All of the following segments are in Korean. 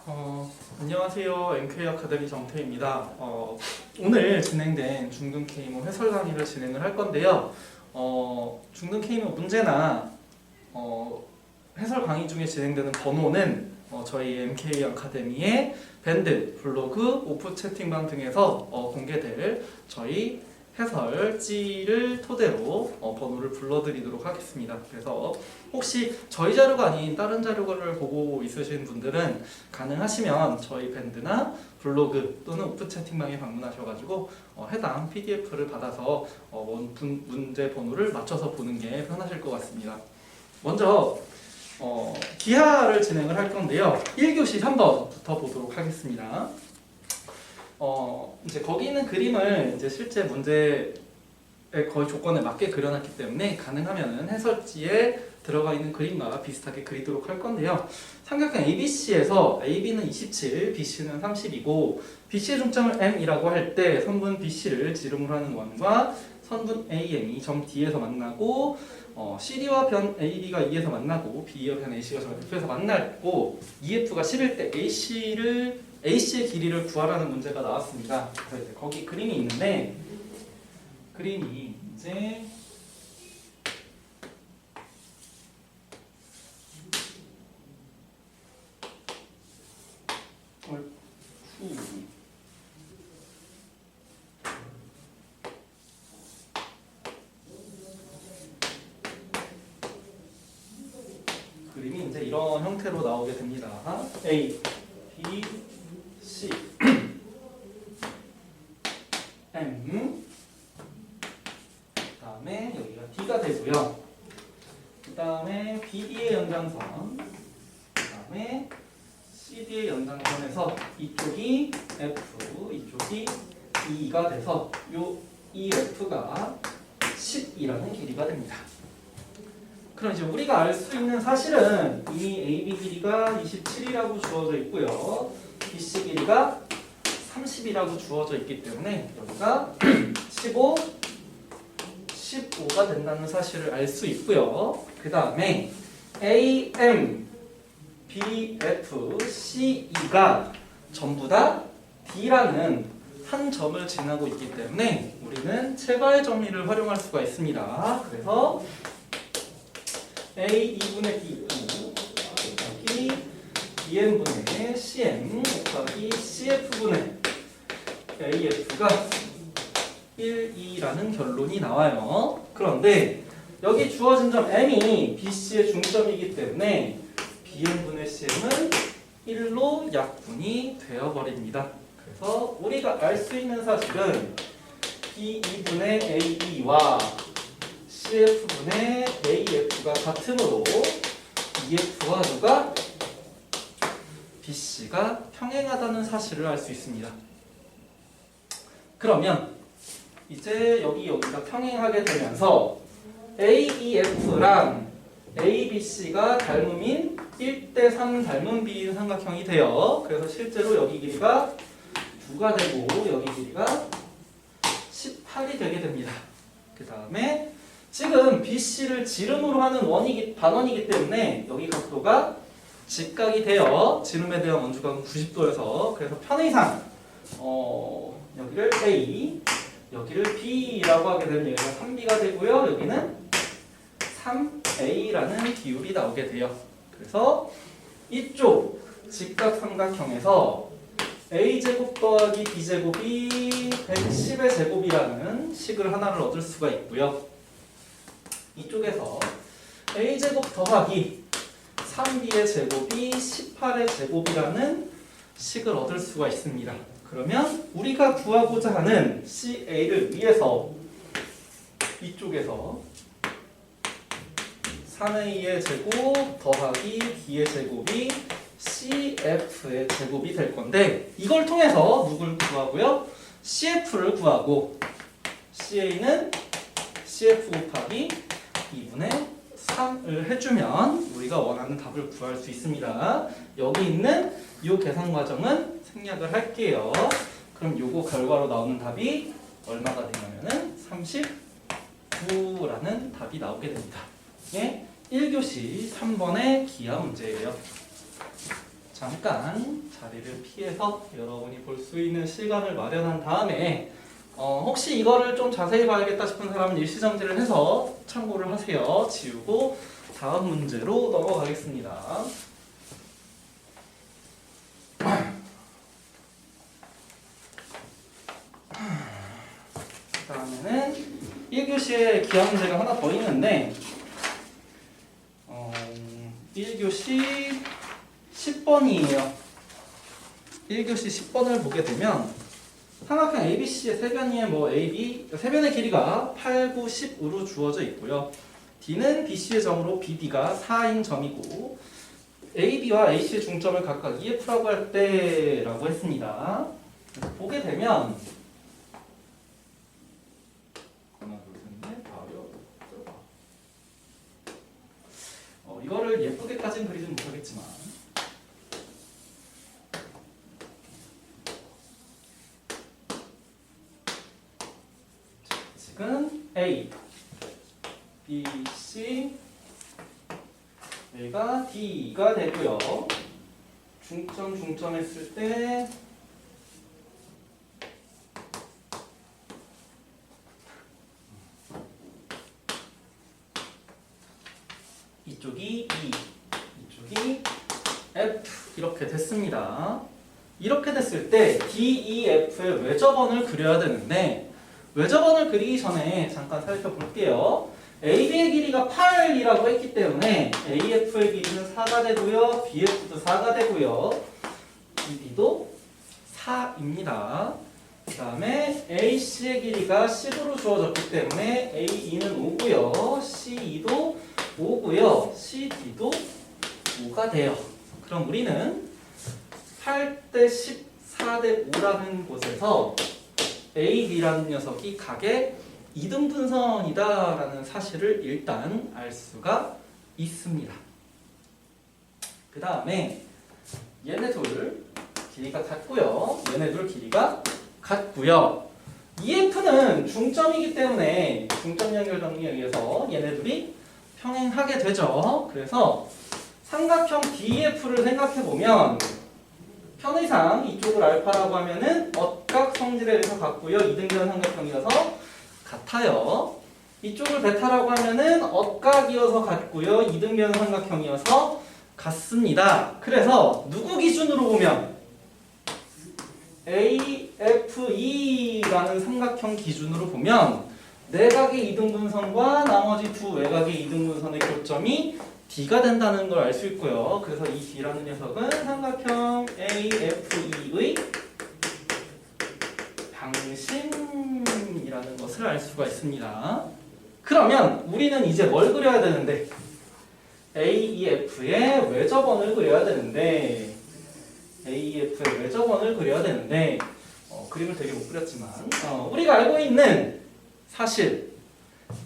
안녕하세요. MK 아카데미 정태입니다. 오늘 진행된 중등 K모 해설 강의를 진행을 할 건데요. 중등 K모 문제나 해설 강의 중에 진행되는 번호는 저희 MK 아카데미의 밴드, 블로그, 오프 채팅방 등에서 공개될 저희 해설지를 토대로 번호를 불러드리도록 하겠습니다. 그래서 혹시 저희 자료가 아닌 다른 자료를 보고 있으신 분들은 가능하시면 저희 밴드나 블로그 또는 오프 채팅방에 방문하셔가지고 해당 PDF를 받아서 문제 번호를 맞춰서 보는 게 편하실 것 같습니다. 먼저 기하를 진행을 할 건데요. 1교시 3번부터 보도록 하겠습니다. 이제 거기 있는 그림을 이제 실제 문제의 거의 조건에 맞게 그려놨기 때문에 가능하면은 해설지에 들어가 있는 그림과 비슷하게 그리도록 할 건데요. 삼각형 ABC에서 AB는 27, BC는 30이고 BC의 중점을 M이라고 할 때 선분 BC를 지름으로 하는 원과 선분 AM이 점 D에서 만나고 CD와 변 AB가 2에서 만나고 B와 변 AC가 점 F에서 만나고 EF가 10일 때 AC의 길이를 구하라는 문제가 나왔습니다. 그래서 이제 거기 그림이 있는데 그림이 이제 그림이 이제 이런 형태로 나오게 됩니다. A, B, C, M, 그 다음에 여기가 D가 되고요. 그 다음에 BD의 연장선, 그 다음에 CD의 연장선에서 이쪽이 F, 이쪽이 E가 돼서 요 EF가 10이라는 길이가 됩니다. 그럼 이제 우리가 알 수 있는 사실은 이미 AB 길이가 27이라고 주어져 있고요. BC 길이가 30이라고 주어져 있기 때문에 여기가 15, 15가 된다는 사실을 알 수 있고요. 그 다음에 AM, BF, CE가 전부 다 D라는 한 점을 지나고 있기 때문에 우리는 채바의 정리를 활용할 수가 있습니다. 그래서 A 2분의 D 곱하기 BM분의 CM 곱하기 CF분의 AF가 1, 2라는 결론이 나와요. 그런데 여기 주어진 점 M이 BC의 중점이기 때문에 BM분의 CM은 1로 약분이 되어버립니다. 그래서 우리가 알 수 있는 사실은 B2분의 AE와 CF분의 AF가 같으므로 EF와 누가 BC가 평행하다는 사실을 알 수 있습니다. 그러면 이제 여기가 평행하게 되면서 AEF랑 ABC가 닮음인 1대3 닮은 비인 삼각형이 돼요. 그래서 실제로 여기 길이가 2가 되고 여기 길이가 18이 되게 됩니다. 그 다음에 지금 BC를 지름으로 하는 반원이기 때문에 여기 각도가 직각이 돼요. 지름에 대한 원주각은 90도여서 그래서 편의상 여기를 A, 여기를 B라고 하게 되면 여기가 3B가 되고요. 여기는 3A라는 비율이 나오게 돼요. 그래서 이쪽 직각삼각형에서 A제곱 더하기 B제곱이 110의 제곱이라는 식을 하나를 얻을 수가 있고요. 이쪽에서 A제곱 더하기 3B의 제곱이 18의 제곱이라는 식을 얻을 수가 있습니다. 그러면 우리가 구하고자 하는 CA를 위해서 이쪽에서 3A의 제곱 더하기 B의 제곱이 CF의 제곱이 될 건데 이걸 통해서 누굴 구하고요? CF를 구하고 CA는 CF 곱하기 2분의 3을 해주면 우리가 원하는 답을 구할 수 있습니다. 여기 있는 이 계산 과정은 생략을 할게요. 그럼 요거 결과로 나오는 답이 얼마가 되냐면은 39라는 답이 나오게 됩니다. 예? 1교시 3번의 기하 문제예요. 잠깐 자리를 피해서 여러분이 볼 수 있는 시간을 마련한 다음에 혹시 이거를 좀 자세히 봐야겠다 싶은 사람은 일시정지를 해서 참고를 하세요. 지우고 다음 문제로 넘어가겠습니다. 그 다음에는 1교시에 기하 문제가 하나 더 있는데 1교시 10번이에요. 1교시 10번을 보게 되면 삼각형 ABC의 세변이의 AB, 세변의 길이가 8, 9, 10으로 주어져 있고요. D는 BC의 점으로 BD가 4인 점이고 AB와 AC의 중점을 각각 EF라고 할 때라고 했습니다. 보게 되면 하나, 둘, 셋, 넷, 다 들어가. 이거를 예쁘게까지는 그리진 못하겠지만 지금 A, B, C, A가 D가 되고요. 중점 했을 때 이쪽이 E, 이쪽이 F 이렇게 됐습니다. 이렇게 됐을 때 DEF의 외접원을 그려야 되는데 외접원을 그리기 전에 잠깐 살펴볼게요. AB의 길이가 8이라고 했기 때문에 AF의 길이는 4가 되고요. BF도 4가 되고요. BD도 4입니다. 그 다음에 AC의 길이가 10으로 주어졌기 때문에 AE는 5고요. CE도 5고요. CD도 5가 돼요. 그럼 우리는 8대 10, 4대 5라는 곳에서 AB라는 녀석이 각의 이등분선이다라는 사실을 일단 알 수가 있습니다. 그 다음에 얘네 둘 길이가 같고요. 얘네 둘 길이가 같고요. EF는 중점이기 때문에 중점 연결 정리에 의해서 얘네 둘이 평행하게 되죠. 그래서 삼각형 DEF를 생각해보면 편의상 이쪽을 알파라고 하면은 억각 성질에 의해서 같고요. 이등변 삼각형이어서 같아요. 이쪽을 베타라고 하면은 억각이어서 같고요. 이등변 삼각형이어서 같습니다. 그래서 누구 기준으로 보면 AFE라는 삼각형 기준으로 보면 내각의 이등분선과 나머지 두 외각의 이등분선의 교점이 D가 된다는 걸 알 수 있고요. 그래서 이 D라는 녀석은 삼각형 AFE의 방심이라는 것을 알 수가 있습니다. 그러면 우리는 이제 뭘 그려야 되는데 AEF의 외접원을 그려야 되는데 AEF의 외접원을 그려야 되는데 그림을 되게 못 그렸지만 우리가 알고 있는 사실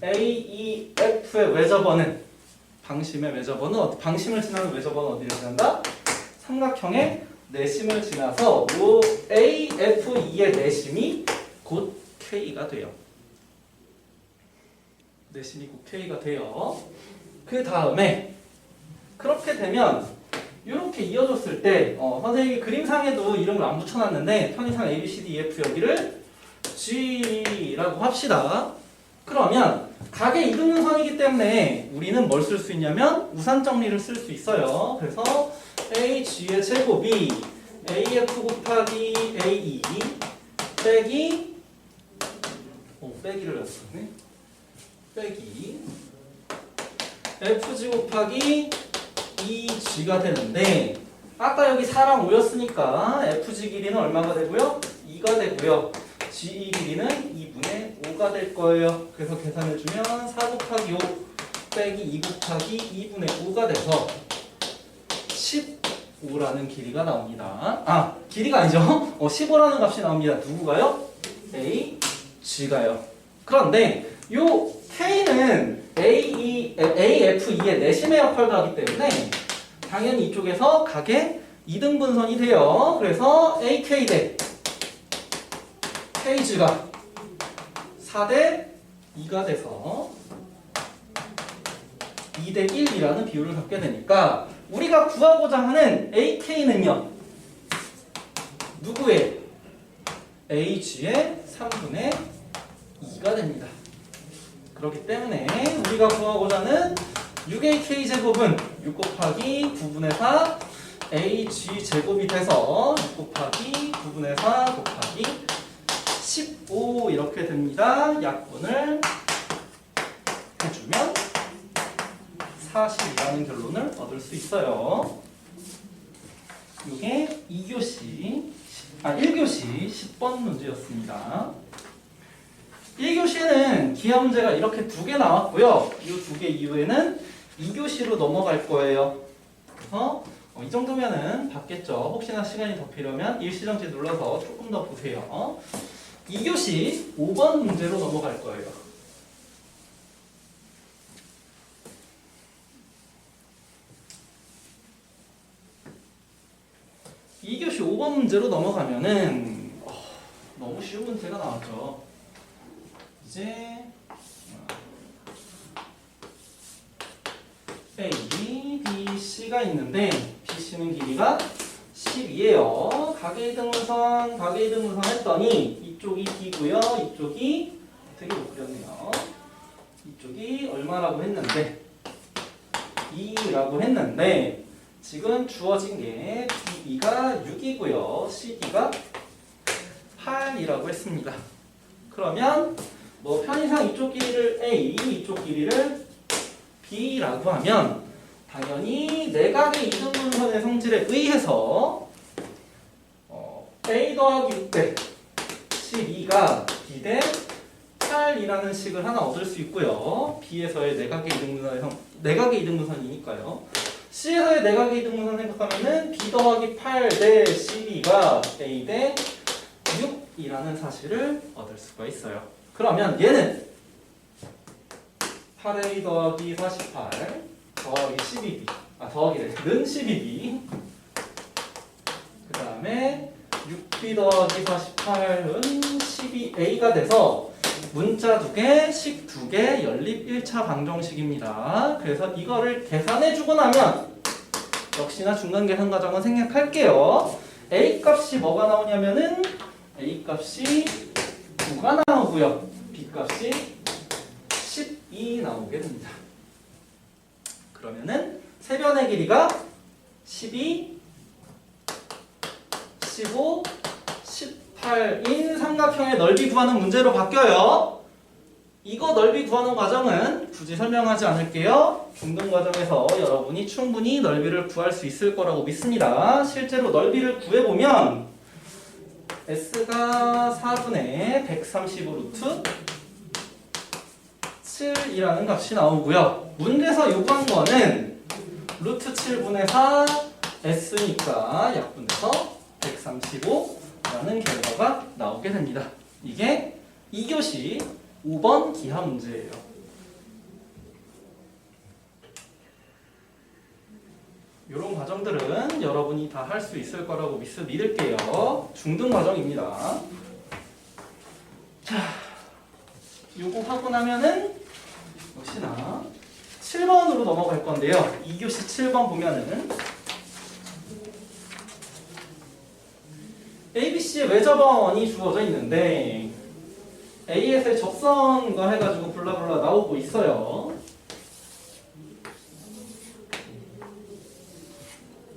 AEF의 외접원은 방심의 외접원은 방심을 지나는 외접원은 어디를 지난다? 삼각형의 내심을 지나서 AFE의 내심이 곧 K가 돼요. 내심이 곧 K가 돼요. 그 다음에 그렇게 되면 이렇게 이어졌을 때 선생님이 그림상에도 이름을 안 붙여놨는데 편의상 ABCDEF 여기를 G라고 합시다. 그러면 각의 이등분선이기 때문에 우리는 뭘 쓸 수 있냐면 우산 정리를 쓸 수 있어요. 그래서 AG의 제곱이 AF 곱하기 AE 빼기 빼기를 했었네. 빼기 FG 곱하기 EG가 되는데 아까 여기 4랑 5였으니까 FG 길이는 얼마가 되고요? 2가 되고요. GE 길이는 2분의 5가 될 거예요. 그래서 계산해주면 4 곱하기 5 빼기 2 곱하기 2분의 5가 돼서 15라는 길이가 나옵니다. 길이가 아니죠. 15라는 값이 나옵니다. 누구가요? A, G가요. 그런데 요 K는 AFE의 내심의 역할도 하기 때문에 당연히 이쪽에서 각의 이등분선이 돼요. 그래서 AK 대 KG가 4대 2가 돼서 2대 1이라는 비율을 갖게 되니까 우리가 구하고자 하는 AK는요. 누구의? AG의 3분의 2가 됩니다. 그렇기 때문에 우리가 구하고자 하는 6AK 제곱은 6 곱하기 9분의 4 AG 제곱이 돼서 6 곱하기 9분의 4 곱하기 15 이렇게 됩니다. 약분을 해주면 40이라는 결론을 얻을 수 있어요. 이게 1교시 10번 문제였습니다. 1교시에는 기하 문제가 이렇게 2개 나왔고요. 이 2개 이후에는 2교시로 넘어갈 거예요. 그래서 이 정도면은 받겠죠. 혹시나 시간이 더 필요하면 일시정지 눌러서 조금 더 보세요. 2교시 5번 문제로 넘어갈 거예요. 2교시 5번 문제로 넘어가면은 너무 쉬운 문제가 나왔죠. 이제 A, B, C가 있는데 BC는 길이가 10이에요. 가계이등분선 했더니 이쪽이 B고요. 이쪽이 되게 못 그렸네요. 이쪽이 얼마라고 했는데 2라고 했는데 지금 주어진 게 BE가 6이고요. CD가 8이라고 했습니다. 그러면 뭐 편의상 이쪽 길이를 A, 이쪽 길이를 B라고 하면 당연히 내각의 이등분선의 성질에 의해서 A 더하기 6대 12가 B 대 8이라는 식을 하나 얻을 수 있고요. B에서의 내각의 이등분선이니까요. C에서의 내각의 이등분선 생각하면은 B 더하기 8 대 12가 A 대 6이라는 사실을 얻을 수가 있어요. 그러면 얘는 8A 더하기 48 더하기 12B 더하기는 12B 그 다음에 6B 더하기 48은 12A가 돼서 문자 2개, 식 2개, 연립 1차 방정식입니다. 그래서 이거를 계산해주고 나면 역시나 중간 계산 과정은 생략할게요. A 값이 뭐가 나오냐면은 A 값이 9가 나오고요. B 값이 12 나오게 됩니다. 그러면은 세변의 길이가 12, 15, 18인 삼각형의 넓이 구하는 문제로 바뀌어요. 이거 넓이 구하는 과정은 굳이 설명하지 않을게요. 중등 과정에서 여러분이 충분히 넓이를 구할 수 있을 거라고 믿습니다. 실제로 넓이를 구해보면 S가 4분의 135 루트 7이라는 값이 나오고요. 문제에서 요구한 거는 루트 7분의 4 S니까 약분해서 135라는 결과가 나오게 됩니다. 이게 2교시 5번 기하 문제예요. 이런 과정들은 여러분이 다 할 수 있을 거라고 믿을게요. 중등 과정입니다. 자, 요거 하고 나면은 역시나 7번으로 넘어갈 건데요. 2교시 7번 보면은 ABC의 외접원이 주어져 있는데 AS의 접선과 해가지고 블라블라 나오고 있어요.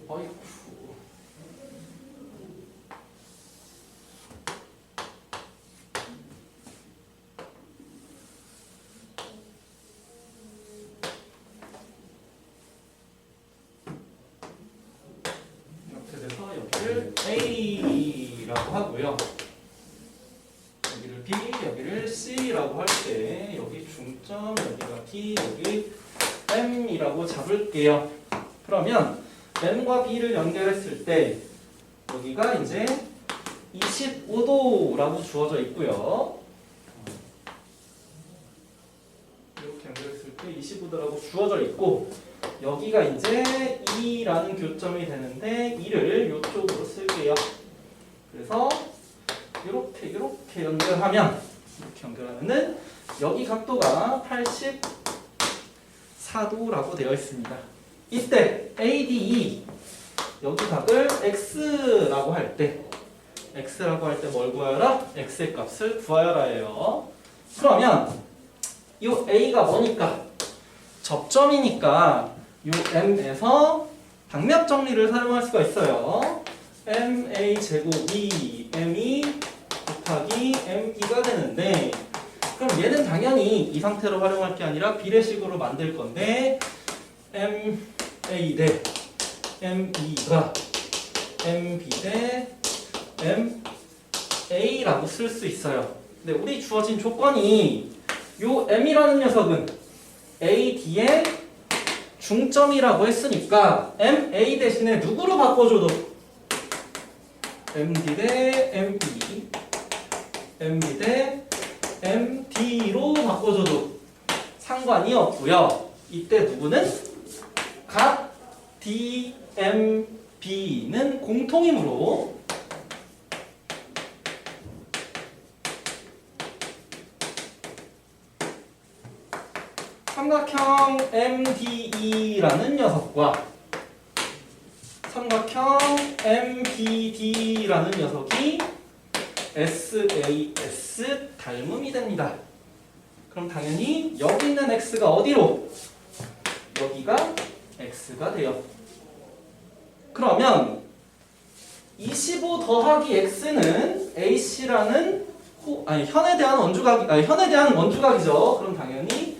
어이쿠. 이렇게 돼서 여기를 A라고 하고요. 여기를 B, 여기를 C라고 할 때 여기 중점, 여기가 D, 여기 M이라고 잡을게요. 그러면 M과 B를 연결했을 때 여기가 이제 25도라고 주어져 있고요. 이렇게 연결했을 때 25도라고 주어져 있고 여기가 이제 2라는 교점이 되는데 2를 이쪽으로 쓸게요. 그래서 이렇게 연결하면 이렇게 연결하면은 여기 각도가 84도라고 되어 있습니다. 이때 ADE 여기 각을 x라고 할 때 뭘 구하여라? x의 값을 구하여라예요. 그러면 이 a가 뭐니까? 접점이니까 이 m에서 방몇 정리를 사용할 수가 있어요. ma 제곱이 me 곱하기 me가 되는데, 그럼 얘는 당연히 이 상태로 활용할 게 아니라 비례식으로 만들 건데 ma 대 me가 mb 대 ma라고 쓸 수 있어요. 근데 우리 주어진 조건이 요 m이라는 녀석은 ad의 중점이라고 했으니까 ma 대신에 누구로 바꿔줘도 md 대 me, mb 대 md로 바꿔줘도 상관이 없고요. 이때 누구는 각 dmb는 공통이므로 삼각형 MDE라는 녀석과 삼각형 MBD라는 녀석이 SAS 닮음이 됩니다. 그럼 당연히 여기 있는 X가 어디로? 여기가 X가 돼요. 그러면 25 더하기 X는 AC라는 현에 대한 원주각이죠. 그럼 당연히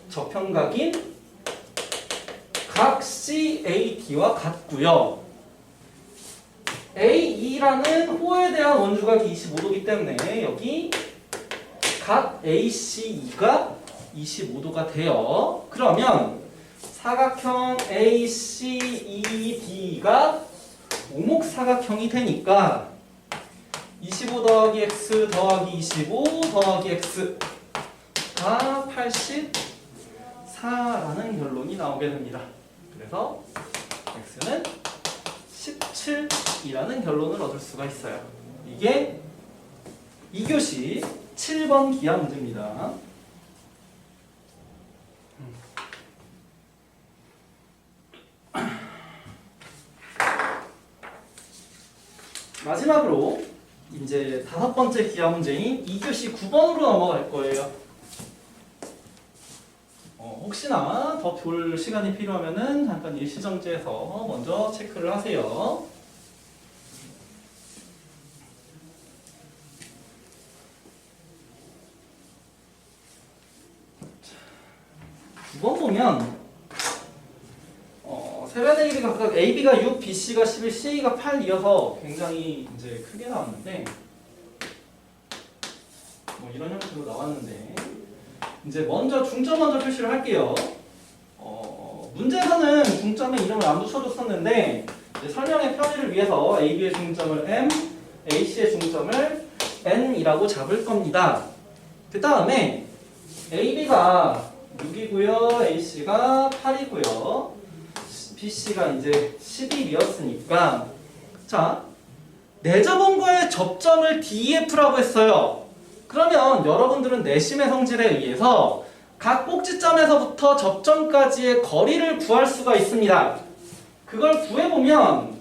저평각인 각 CAD와 같고요. AE라는 호에 대한 원주각이 25도이기 때문에 여기 각 ACE가 25도가 돼요. 그러면 사각형 ACED가 오목사각형이 되니까 25 더하기 X 더하기 25 더하기 X가 84라는 결론이 나오게 됩니다. 그래서 X는 17이라는 결론을 얻을 수가 있어요. 이게 2교시 7번 기하 문제입니다. 마지막으로 이제 5번째 기하 문제인 2교시 9번으로 넘어갈 거예요. 혹시나 더 볼 시간이 필요하면은 잠깐 일시정지해서 먼저 체크를 하세요. 9번 보면 세변 AB가 각각 AB가 6, BC가 11, CA가 8이어서 굉장히 이제 크게 나왔는데 이런 형태로 나왔는데 이제 먼저 중점 먼저 표시를 할게요. 문제에서는 중점에 이름을 안 붙여줬었는데 이제 설명의 편의를 위해서 AB의 중점을 M, AC의 중점을 N이라고 잡을 겁니다. 그 다음에 AB가 6이고요, AC가 8이고요, BC가 이제 11이었으니까 자, 내접은 거의 접점을 DEF라고 했어요. 그러면 여러분들은 내심의 성질에 의해서 각 꼭지점에서부터 접점까지의 거리를 구할 수가 있습니다. 그걸 구해보면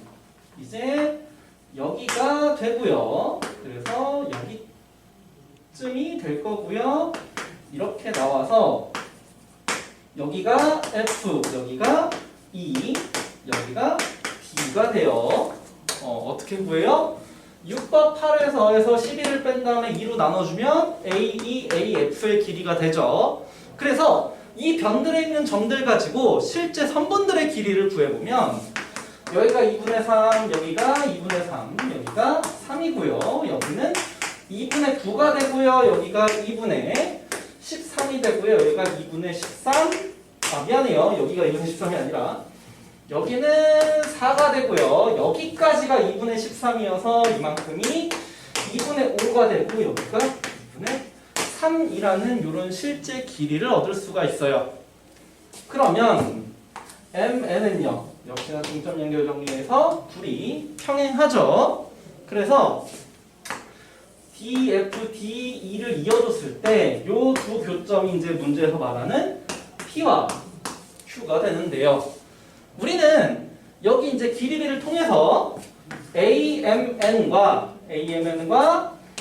이제 여기가 되고요. 그래서 여기쯤이 될 거고요. 이렇게 나와서 여기가 F, 여기가 E, 여기가 D가 돼요. 어떻게 구해요? 6번 8에서 11을 뺀 다음에 2로 나눠주면 AE, AF의 길이가 되죠. 그래서 이 변들에 있는 점들 가지고 실제 선분들의 길이를 구해보면 여기가 2분의 3, 여기가 2분의 3, 여기가 3이고요. 여기는 2분의 9가 되고요. 여기가 2분의 13이 되고요. 여기가 2분의 13, 미안해요. 여기가 2분의 13이 아니라 여기는 4가 되고요. 여기까지가 2분의 13이어서 이만큼이 2분의 5가 되고 여기가 2분의 3이라는 이런 실제 길이를 얻을 수가 있어요. 그러면 MN은요. 역시나 중점 연결 정리해서 둘이 평행하죠. 그래서 DF, DE를 이어줬을 때 이 두 교점이 이제 문제에서 말하는 P와 Q가 되는데요. 우리는 여기 이제 길이를 통해서 AMN과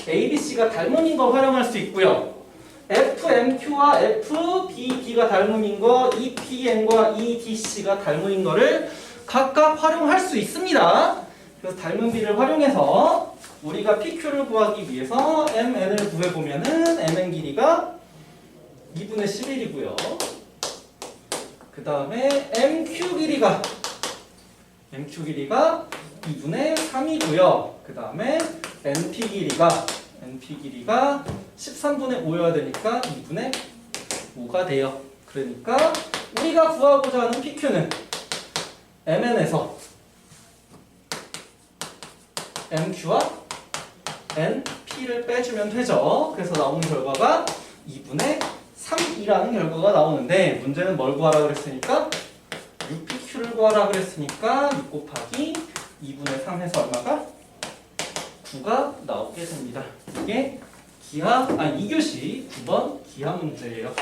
ABC가 닮음인 거 활용할 수 있고요. FMQ와 FBD가 닮음인 거, EPN과 EDC가 닮음인 거를 각각 활용할 수 있습니다. 그래서 닮음비를 활용해서 우리가 PQ를 구하기 위해서 MN을 구해보면은 MN 길이가 2분의 11이고요. 그 다음에 MQ 길이가 2분의 3이고요. 그 다음에 NP 길이가 13분의 5여야 되니까 2분의 5가 돼요. 그러니까 우리가 구하고자 하는 PQ는 MN에서 MQ와 NP를 빼주면 되죠. 그래서 나오는 결과가 2분의 3이라는 결과가 나오는데 문제는 뭘 구하라 그랬으니까 6PQ를 구하라 그랬으니까 6 곱하기 2분의 3 해서 얼마가? 9가 나오게 됩니다. 이게 2교시 9번 기하 문제예요.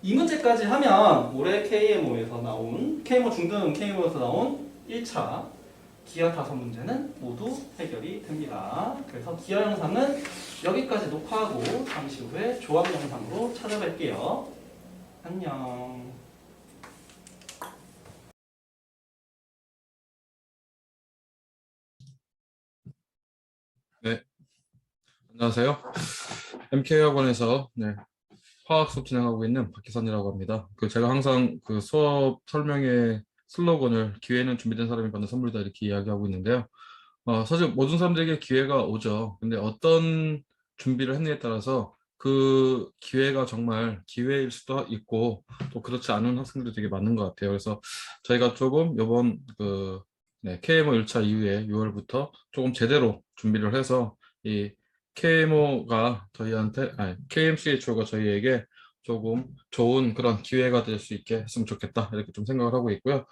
이 문제까지 하면 올해 KMO에서 나온 KMO 중등 KMO에서 나온 1차 기하 5문제는 모두 해결이 됩니다. 그래서 기하 영상은 여기까지 녹화하고 잠시 후에 조합 영상으로 찾아뵐게요. 안녕. 네, 안녕하세요. MK학원에서 화학 수업 진행하고 있는 박기선이라고 합니다. 제가 항상 수업 설명의 슬로건을 기회는 준비된 사람이 받는 선물이다 이렇게 이야기하고 있는데요. 사실 모든 사람들에게 기회가 오죠. 근데 어떤 준비를 했느냐에 따라서 그 기회가 정말 기회일 수도 있고 또 그렇지 않은 학생들이 되게 많은 것 같아요. 그래서 저희가 조금 이번 KMO 1차 이후에 6월부터 조금 제대로 준비를 해서 이 KMO가 저희한테, KMCHO가 저희에게 조금 좋은 그런 기회가 될 수 있게 했으면 좋겠다 이렇게 좀 생각을 하고 있고요.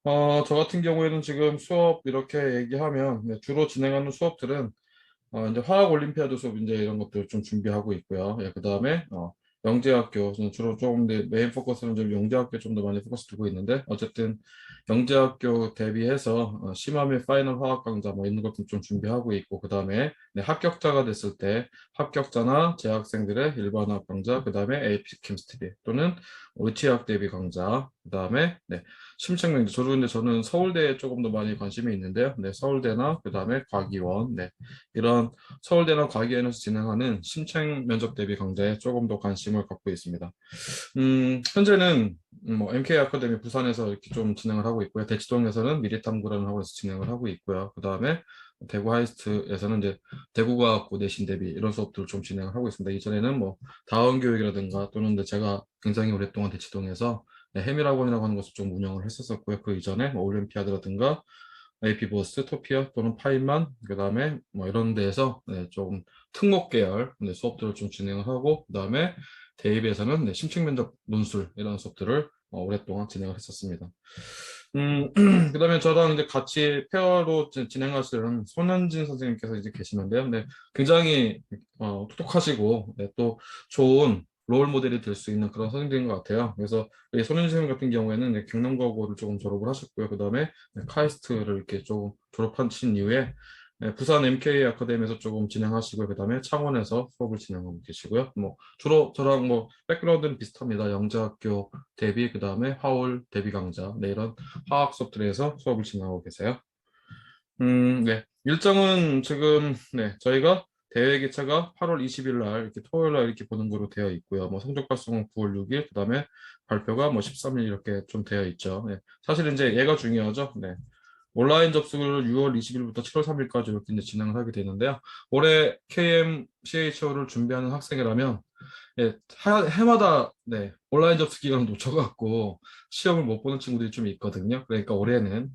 저 같은 경우에는 지금 수업 이렇게 얘기하면 주로 진행하는 수업들은 이제 화학 올림피아드 수업 이제 이런 것들 좀 준비하고 있고요. 그 다음에 영재학교 저는 주로 조금 메인 포커스는 좀 영재학교 좀 더 많이 포커스 두고 있는데 어쨌든 영재학교 대비해서 심화 및 파이널 화학 강좌 뭐 이런 것들 좀 준비하고 있고 그 다음에 합격자가 됐을 때 합격자나 재학생들의 일반 화학 강좌 그 다음에 AP 케미스트리 또는 의치학 대비 강좌 그 다음에 심층명제 저도 근데 저는 서울대에 조금 더 많이 관심이 있는데요. 서울대나 그 다음에 과기원 이런 서울대나 과기원에서 진행하는 심층 면접 대비 강좌에 조금 더 관심을 갖고 있습니다. 현재는 뭐 MK 아카데미 부산에서 이렇게 좀 진행을 하고 있고요. 대치동에서는 미래탐구라는 학원에서 진행을 하고 있고요. 그 다음에 대구 하이스트에서는 이제 대구과학고 내신 대비 이런 수업들을 좀 진행을 하고 있습니다. 이전에는 뭐 다원교육이라든가 또는 제가 굉장히 오랫동안 대치동에서 해밀학원이라고 하는 것을 좀 운영을 했었었고요. 그 이전에 뭐 올림피아드라든가 AP보스, 토피아 또는 파이만 그 다음에 뭐 이런 데에서 조금 특목 계열 수업들을 좀 진행을 하고 그 다음에 대입에서는 심층 면접 논술 이런 수업들을 오랫동안 진행을 했었습니다. 그 다음에 저랑 이제 같이 페어로 진행하시는 손현진 선생님께서 이제 계시는데요. 굉장히 똑똑하시고 또 좋은 롤 모델이 될 수 있는 그런 선생님인 것 같아요. 그래서 손현진 선생님 같은 경우에는 경남고고를 조금 졸업을 하셨고요. 그 다음에 카이스트를 이렇게 조금 졸업하신 이후에 부산 MK 아카데미에서 조금 진행하시고요. 그 다음에 창원에서 수업을 진행하고 계시고요. 뭐 주로 저랑 뭐 백그라운드는 비슷합니다. 영재학교 대비, 그 다음에 화올 대비 강좌, 이런 화학 수업들에서 수업을 진행하고 계세요. 일정은 지금 저희가 대회 개최가 8월 20일 날 이렇게 토요일 날 이렇게 보는 거로 되어 있고요. 뭐 성적 발송은 9월 6일, 그 다음에 발표가 뭐 13일 이렇게 좀 되어 있죠. 사실 이제 얘가 중요하죠. 온라인 접수를 6월 20일부터 7월 3일까지 이렇게 이제 진행을 하게 되는데요. 올해 KMCHO를 준비하는 학생이라면 해마다 온라인 접수 기간을 놓쳐갖고 시험을 못 보는 친구들이 좀 있거든요. 그러니까 올해는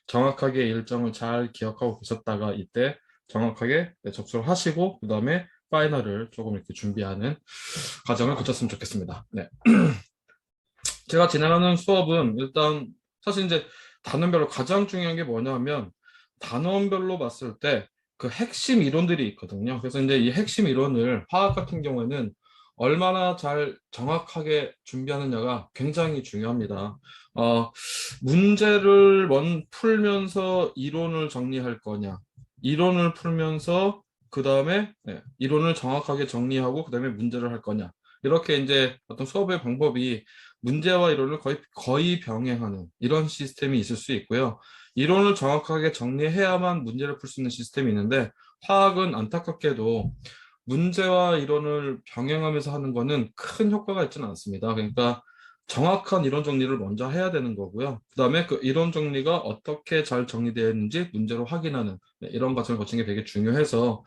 정확하게 일정을 잘 기억하고 계셨다가 이때 정확하게 접수를 하시고 그 다음에 파이널을 조금 이렇게 준비하는 과정을 거쳤으면 좋겠습니다. 제가 진행하는 수업은 일단 사실 이제 단원별로 가장 중요한 게 뭐냐면 단원별로 봤을 때 그 핵심 이론들이 있거든요. 그래서 이제 이 핵심 이론을 화학 같은 경우에는 얼마나 잘 정확하게 준비하느냐가 굉장히 중요합니다. 문제를 풀면서 이론을 정리할 거냐, 이론을 풀면서 그 다음에 이론을 정확하게 정리하고 그 다음에 문제를 할 거냐, 이렇게 이제 어떤 수업의 방법이 문제와 이론을 거의 병행하는 이런 시스템이 있을 수 있고요. 이론을 정확하게 정리해야만 문제를 풀 수 있는 시스템이 있는데, 화학은 안타깝게도 문제와 이론을 병행하면서 하는 거는 큰 효과가 있지는 않습니다. 그러니까 정확한 이론 정리를 먼저 해야 되는 거고요. 그 다음에 그 이론 정리가 어떻게 잘 정리되어 있는지 문제로 확인하는 이런 과정을 거치는 게 되게 중요해서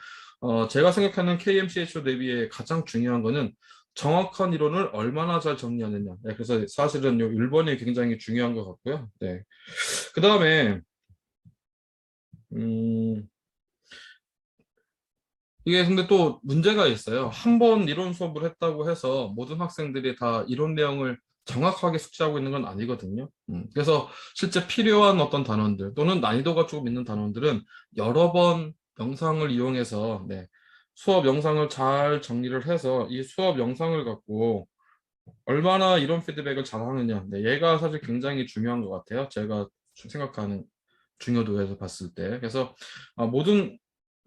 제가 생각하는 KMCHO 대비의 가장 중요한 거는 정확한 이론을 얼마나 잘 정리하느냐. 그래서 사실은 요 1번이 굉장히 중요한 것 같고요. 네. 그 다음에 이게 근데 또 문제가 있어요. 한 번 이론 수업을 했다고 해서 모든 학생들이 다 이론 내용을 정확하게 숙지하고 있는 건 아니거든요. 그래서 실제 필요한 어떤 단원들 또는 난이도가 조금 있는 단원들은 여러 번 영상을 이용해서 수업 영상을 잘 정리를 해서 이 수업 영상을 갖고 얼마나 이론 피드백을 잘 하느냐. 얘가 사실 굉장히 중요한 것 같아요. 제가 생각하는 중요도에서 봤을 때. 그래서 모든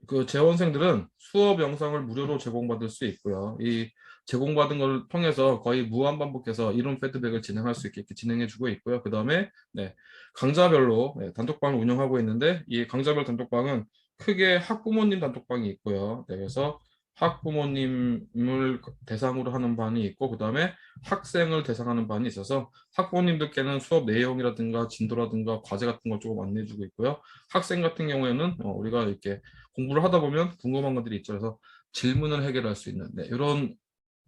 그 재원생들은 수업 영상을 무료로 제공받을 수 있고요. 이 제공받은 걸 통해서 거의 무한 반복해서 이론 피드백을 진행할 수 있게 진행해주고 있고요. 그 다음에 강좌별로 단톡방을 운영하고 있는데, 이 강좌별 단톡방은 크게 학부모님 단톡방이 있고요. 그래서 학부모님을 대상으로 하는 반이 있고, 그 다음에 학생을 대상하는 반이 있어서 학부모님들께는 수업 내용이라든가 진도라든가 과제 같은 걸 조금 안내해주고 있고요. 학생 같은 경우에는 우리가 이렇게 공부를 하다 보면 궁금한 것들이 있죠. 그래서 질문을 해결할 수 있는 이런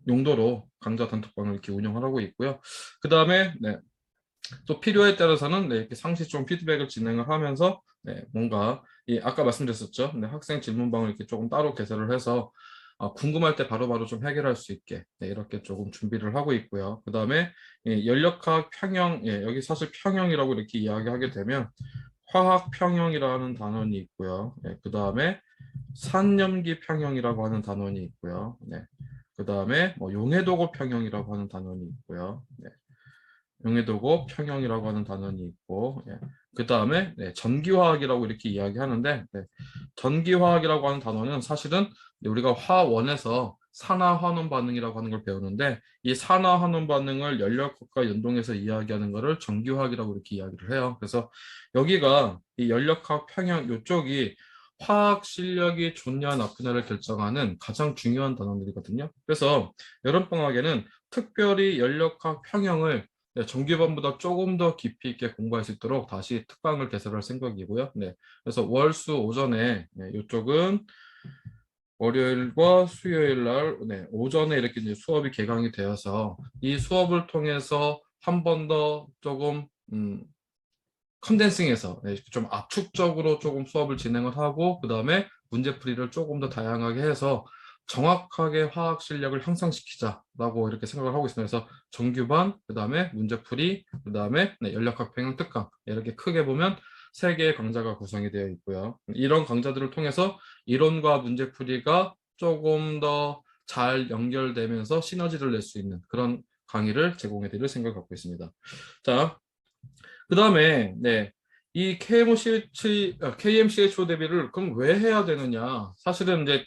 용도로 강좌 단톡방을 이렇게 운영하고 있고요. 그 다음에 또 필요에 따라서는 이렇게 상시적 피드백을 진행을 하면서 뭔가 아까 말씀드렸었죠. 학생 질문방을 이렇게 조금 따로 개설을 해서 궁금할 때 바로바로 좀 해결할 수 있게 이렇게 조금 준비를 하고 있고요. 그 다음에 연력학 평형, 여기 사실 평형이라고 이렇게 이야기하게 되면 화학 평형이라는 단원이 있고요. 그 다음에 산염기 평형이라고 하는 단원이 있고요. 그 다음에 용해도고 평형이라고 하는 단원이 있고요. 용해도고 평형이라고 하는 단원이 있고, 그 다음에 전기화학이라고 이렇게 이야기하는데, 전기화학이라고 하는 단어는 사실은 우리가 화원에서 산화환원 반응이라고 하는 걸 배우는데, 이 산화환원 반응을 연력학과 연동해서 이야기하는 것을 전기화학이라고 이렇게 이야기를 해요. 그래서 여기가 이 연력학 평형 이쪽이 화학 실력이 좋냐 나쁘냐를 결정하는 가장 중요한 단원들이거든요. 그래서 여름방학에는 특별히 연력학 평형을 정규반보다 조금 더 깊이 있게 공부할 수 있도록 다시 특강을 개설할 생각이고요. 그래서 월수 오전에 이쪽은 월요일과 수요일 날 오전에 이렇게 이제 수업이 개강이 되어서 이 수업을 통해서 한 번 더 조금 컨덴싱해서 좀 압축적으로 조금 수업을 진행을 하고, 그 다음에 문제풀이를 조금 더 다양하게 해서 정확하게 화학 실력을 향상시키자라고 이렇게 생각을 하고 있습니다. 그래서 정규반, 그 다음에 문제풀이, 그 다음에 연력학 평형 특강, 이렇게 크게 보면 3개의 강좌가 구성이 되어 있고요. 이런 강좌들을 통해서 이론과 문제풀이가 조금 더 잘 연결되면서 시너지를 낼 수 있는 그런 강의를 제공해 드릴 생각을 갖고 있습니다. 자, 그 다음에 이 KMCHO 대비를 그럼 왜 해야 되느냐? 사실은 이제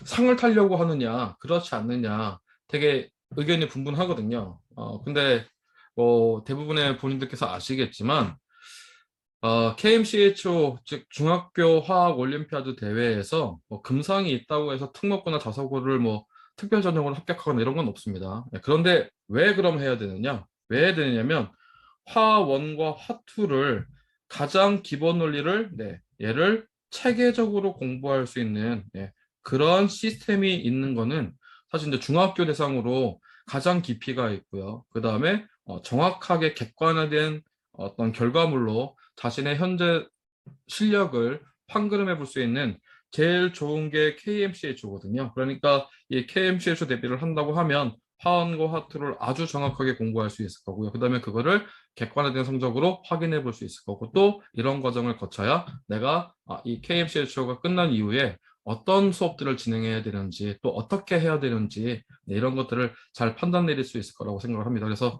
상을 타려고 하느냐, 그렇지 않느냐, 되게 의견이 분분하거든요. 근데 뭐 대부분의 본인들께서 아시겠지만 KMCHO 즉 중학교 화학 올림피아드 대회에서 뭐 금상이 있다고 해서 특목고나 자사고를 뭐 특별 전형으로 합격하거나 이런 건 없습니다. 그런데 왜 그럼 해야 되느냐? 왜 해야 되느냐면 화1과 화2를 가장 기본 원리를 얘를 체계적으로 공부할 수 있는 그런 시스템이 있는 거는 사실 이제 중학교 대상으로 가장 깊이가 있고요. 그 다음에 정확하게 객관화된 어떤 결과물로 자신의 현재 실력을 판가름해 볼 수 있는 제일 좋은 게 KMCHO거든요. 그러니까 이 KMCHO 대비를 한다고 하면 화원과 화투를 아주 정확하게 공부할 수 있을 거고요. 그 다음에 그거를 객관화된 성적으로 확인해 볼 수 있을 거고, 또 이런 과정을 거쳐야 내가 이 KMCHO가 끝난 이후에 어떤 수업들을 진행해야 되는지 또 어떻게 해야 되는지 네, 이런 것들을 잘 판단 내릴 수 있을 거라고 생각을 합니다. 그래서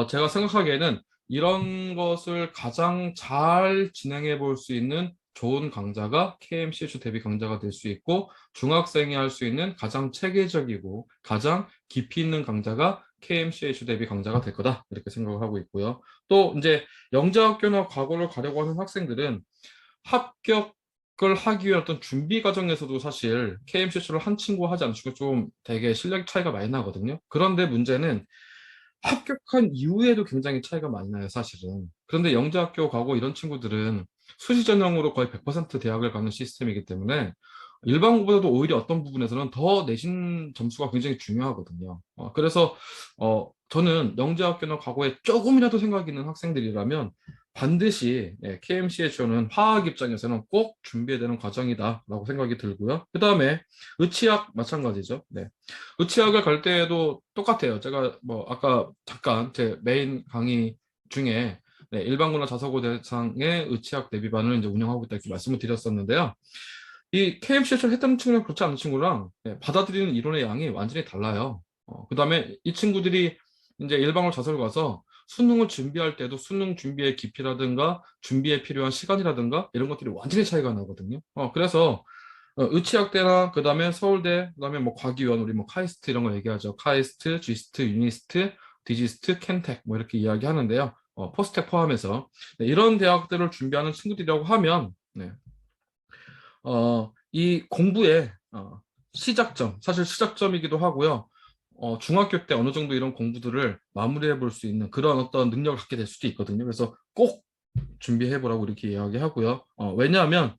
제가 생각하기에는 이런 것을 가장 잘 진행해 볼 수 있는 좋은 강좌가 KMCH 대비 강좌가 될 수 있고 중학생이 할 수 있는 가장 체계적이고 가장 깊이 있는 강좌가 KMCH 대비 강좌가 될 거다 이렇게 생각을 하고 있고요. 또 이제 영재학교나 과거를 가려고 하는 학생들은 합격을 하기 위한 어떤 준비 과정에서도 사실 KMCH를 한 친구 하지 않은 친구 좀 되게 실력 차이가 많이 나거든요. 그런데 문제는 합격한 이후에도 굉장히 차이가 많이 나요, 사실은. 그런데 영재학교 가고 이런 친구들은 수시 전형으로 거의 100% 대학을 가는 시스템이기 때문에 일반고보다도 오히려 어떤 부분에서는 더 내신 점수가 굉장히 중요하거든요. 그래서 저는 영재학교나 과거에 조금이라도 생각이 있는 학생들이라면 반드시 KMCH는 화학 입장에서는 꼭 준비해야 되는 과정이다라고 생각이 들고요. 그 다음에 의치학 마찬가지죠. 네. 의치학을 갈 때에도 똑같아요. 제가 뭐 아까 잠깐 제 메인 강의 중에 일반고나 자사고 대상의 의치학 대비반을 이제 운영하고 있다 이렇게 말씀을 드렸었는데요. 이 KMCH를 했던 친구랑 그렇지 않은 친구랑 받아들이는 이론의 양이 완전히 달라요. 그 다음에 이 친구들이 이제 일반고 자사를 가서 수능을 준비할 때도 수능 준비의 깊이라든가 준비에 필요한 시간이라든가 이런 것들이 완전히 차이가 나거든요. 그래서 의치학대나 그다음에 서울대 그다음에 뭐 과기원 우리 뭐 카이스트 이런 거 얘기하죠. 카이스트, G스트, 유니스트, 디지스트, 켄텍 뭐 이렇게 이야기하는데요. 포스텍 포함해서 이런 대학들을 준비하는 친구들이라고 하면 이 공부의 시작점 사실 시작점이기도 하고요. 중학교 때 어느 정도 이런 공부들을 마무리해 볼 수 있는 그런 어떤 능력을 갖게 될 수도 있거든요. 그래서 꼭 준비해 보라고 이렇게 이야기하고요. 왜냐하면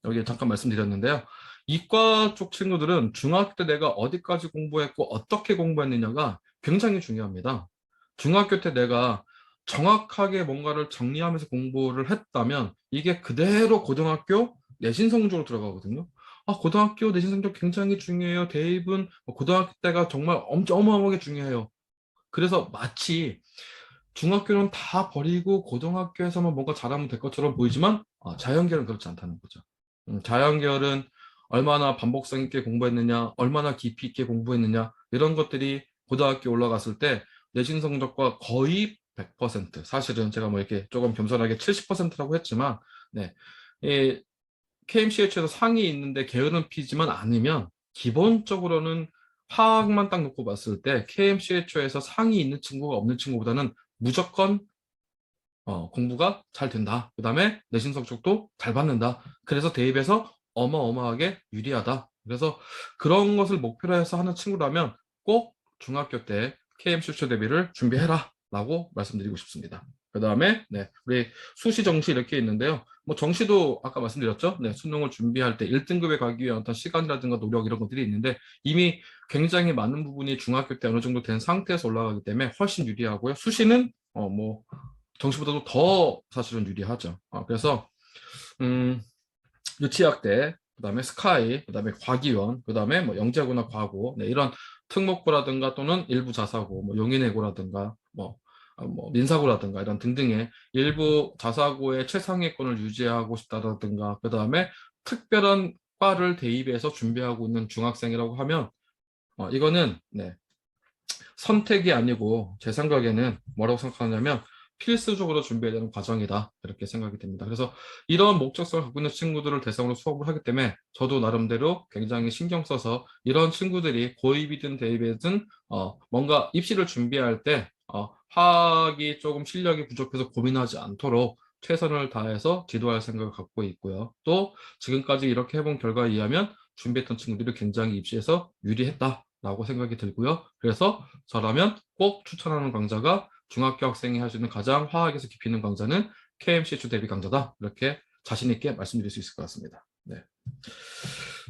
여기 잠깐 말씀드렸는데요. 이과 쪽 친구들은 중학교 때 내가 어디까지 공부했고 어떻게 공부했느냐가 굉장히 중요합니다. 중학교 때 내가 정확하게 뭔가를 정리하면서 공부를 했다면 이게 그대로 고등학교 내신 성적으로 들어가거든요. 고등학교 내신 성적 굉장히 중요해요. 대입은 고등학교 때가 정말 엄청 어마어마하게 중요해요. 그래서 마치 중학교는 다 버리고 고등학교에서만 뭔가 잘하면 될 것처럼 보이지만 자연계열은 그렇지 않다는 거죠. 자연계열은 얼마나 반복성 있게 공부했느냐, 얼마나 깊이 있게 공부했느냐 이런 것들이 고등학교 올라갔을 때 내신 성적과 거의 100% 사실은 제가 뭐 이렇게 조금 겸손하게 70%라고 했지만 이 KMCH에서 상이 있는데 게으른 피지만 않으면 기본적으로는 화학만 딱 놓고 봤을 때 KMCH에서 상이 있는 친구가 없는 친구보다는 무조건 공부가 잘 된다. 그 다음에 내신 성적도 잘 받는다. 그래서 대입에서 어마어마하게 유리하다. 그래서 그런 것을 목표로 해서 하는 친구라면 꼭 중학교 때 KMCH 대비를 준비해라 라고 말씀드리고 싶습니다. 그 다음에 우리 수시 정시 이렇게 있는데요. 뭐 정시도 아까 말씀드렸죠. 수능을 준비할 때 1등급에 가기 위한 어떤 시간이라든가 노력 이런 것들이 있는데 이미 굉장히 많은 부분이 중학교 때 어느 정도 된 상태에서 올라가기 때문에 훨씬 유리하고요. 수시는 뭐 정시보다도 더 사실은 유리하죠. 그래서 유치학대, 그다음에 스카이, 그다음에 과기원, 그다음에 뭐 영재고나 과고 이런 특목고라든가 또는 일부 자사고, 뭐 용인외고라든가 뭐 민사고라든가 이런 등등의 일부 자사고의 최상위권을 유지하고 싶다라든가 그다음에 특별한 과를 대입해서 준비하고 있는 중학생이라고 하면 이거는 선택이 아니고 제 생각에는 뭐라고 생각하냐면 필수적으로 준비해야 되는 과정이다 이렇게 생각이 됩니다. 그래서 이런 목적성을 갖고 있는 친구들을 대상으로 수업을 하기 때문에 저도 나름대로 굉장히 신경 써서 이런 친구들이 고입이든 대입이든 뭔가 입시를 준비할 때 화학이 조금 실력이 부족해서 고민하지 않도록 최선을 다해서 지도할 생각을 갖고 있고요. 또 지금까지 이렇게 해본 결과에 의하면 준비했던 친구들이 굉장히 입시에서 유리했다라고 생각이 들고요. 그래서 저라면 꼭 추천하는 강좌가 중학교 학생이 할 수 있는 가장 화학에서 깊이 있는 강좌는 KMCH 대비 강좌다. 이렇게 자신 있게 말씀드릴 수 있을 것 같습니다.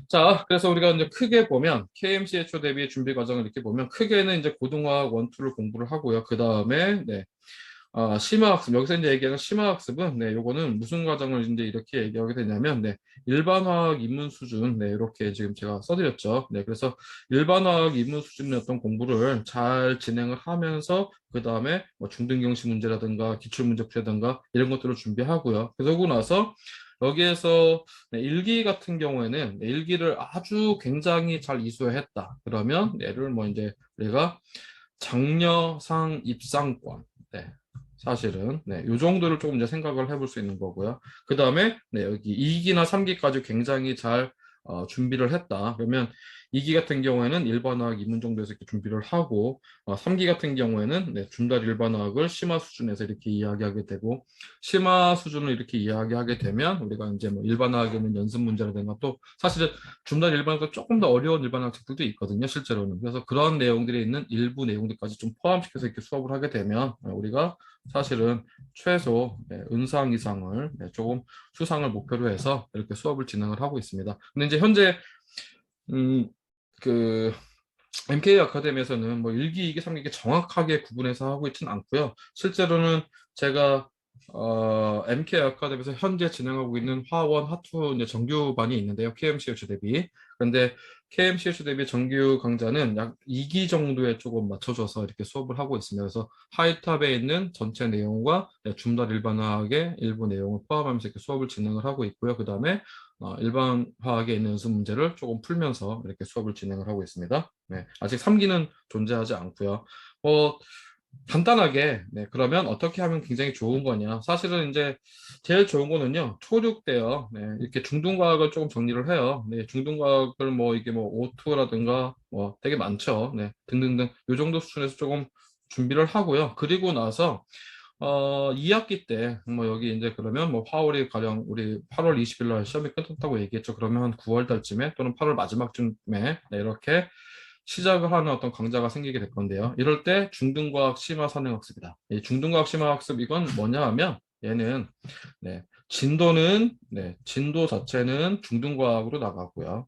자, 그래서 우리가 이제 크게 보면 KMCH 대비 준비 과정을 이렇게 보면 크게는 이제 고등화학 원투를 공부를 하고요. 그 다음에 심화학습, 여기서 이제 얘기하는 심화학습은, 요거는 무슨 과정을 이제 이렇게 얘기하게 되냐면, 일반화학 입문 수준, 이렇게 지금 제가 써드렸죠. 그래서 일반화학 입문 수준의 어떤 공부를 잘 진행을 하면서, 그 다음에 뭐 중등경시 문제라든가 기출문제 풀이라든가 이런 것들을 준비하고요. 그러고 나서 여기에서 일기 같은 경우에는 일기를 아주 굉장히 잘 이수했다. 그러면 얘를 뭐 이제 우리가 장려상 입상권. 네. 사실은 이 정도를 조금 이제 생각을 해볼 수 있는 거고요. 그 다음에 여기 2기나 3기까지 굉장히 잘 준비를 했다. 그러면 2기 같은 경우에는 일반화학 입문 정도에서 이렇게 준비를 하고 3기 같은 경우에는 준달 일반화학을 심화 수준에서 이렇게 이야기하게 되고 심화 수준을 이렇게 이야기하게 되면 우리가 이제 뭐 일반화학에 있는 연습 문제라든가 또 사실은 중달 일반화가 조금 더 어려운 일반화학 책들도 있거든요, 실제로는. 그래서 그런 내용들이 있는 일부 내용들까지 좀 포함시켜서 이렇게 수업을 하게 되면 우리가 사실은 최소 은상 이상을 조금 수상을 목표로 해서 이렇게 수업을 진행을 하고 있습니다. 근데 이제 현재 그 MK 아카데미에서는 뭐 1기, 2기, 3기 정확하게 구분해서 하고 있지는 않고요. 실제로는 제가 MK 아카데미에서 현재 진행하고 있는 화원, 화투 이제 정규반이 있는데요. KMCH 대비. 그런데 KMCH 대비 정규 강좌는 약 2기 정도에 조금 맞춰줘서 이렇게 수업을 하고 있습니다. 그래서 하이탑에 있는 전체 내용과 줌달 일반화학의 일부 내용을 포함하면서 이렇게 수업을 진행을 하고 있고요. 그 다음에 일반 화학에 있는 연습 문제를 조금 풀면서 이렇게 수업을 진행을 하고 있습니다. 네, 아직 3기는 존재하지 않고요. 간단하게 그러면 어떻게 하면 굉장히 좋은 거냐? 사실은 이제 제일 좋은 거는요. 초6 때요. 이렇게 중등과학을 조금 정리를 해요. 중등과학을 뭐 이게 뭐 O2라든가 뭐 되게 많죠. 등등등 요 정도 수준에서 조금 준비를 하고요. 그리고 나서 2학기 때, 뭐, 여기 이제 그러면 뭐, 화월이 가령 우리 8월 20일 날 시험이 끝났다고 얘기했죠. 그러면 한 9월 달쯤에 또는 8월 마지막쯤에 이렇게 시작을 하는 어떤 강좌가 생기게 될 건데요. 이럴 때 중등과학 심화 선행학습이다. 이 중등과학 심화학습 이건 뭐냐 하면 얘는, 진도는, 진도 자체는 중등과학으로 나가고요.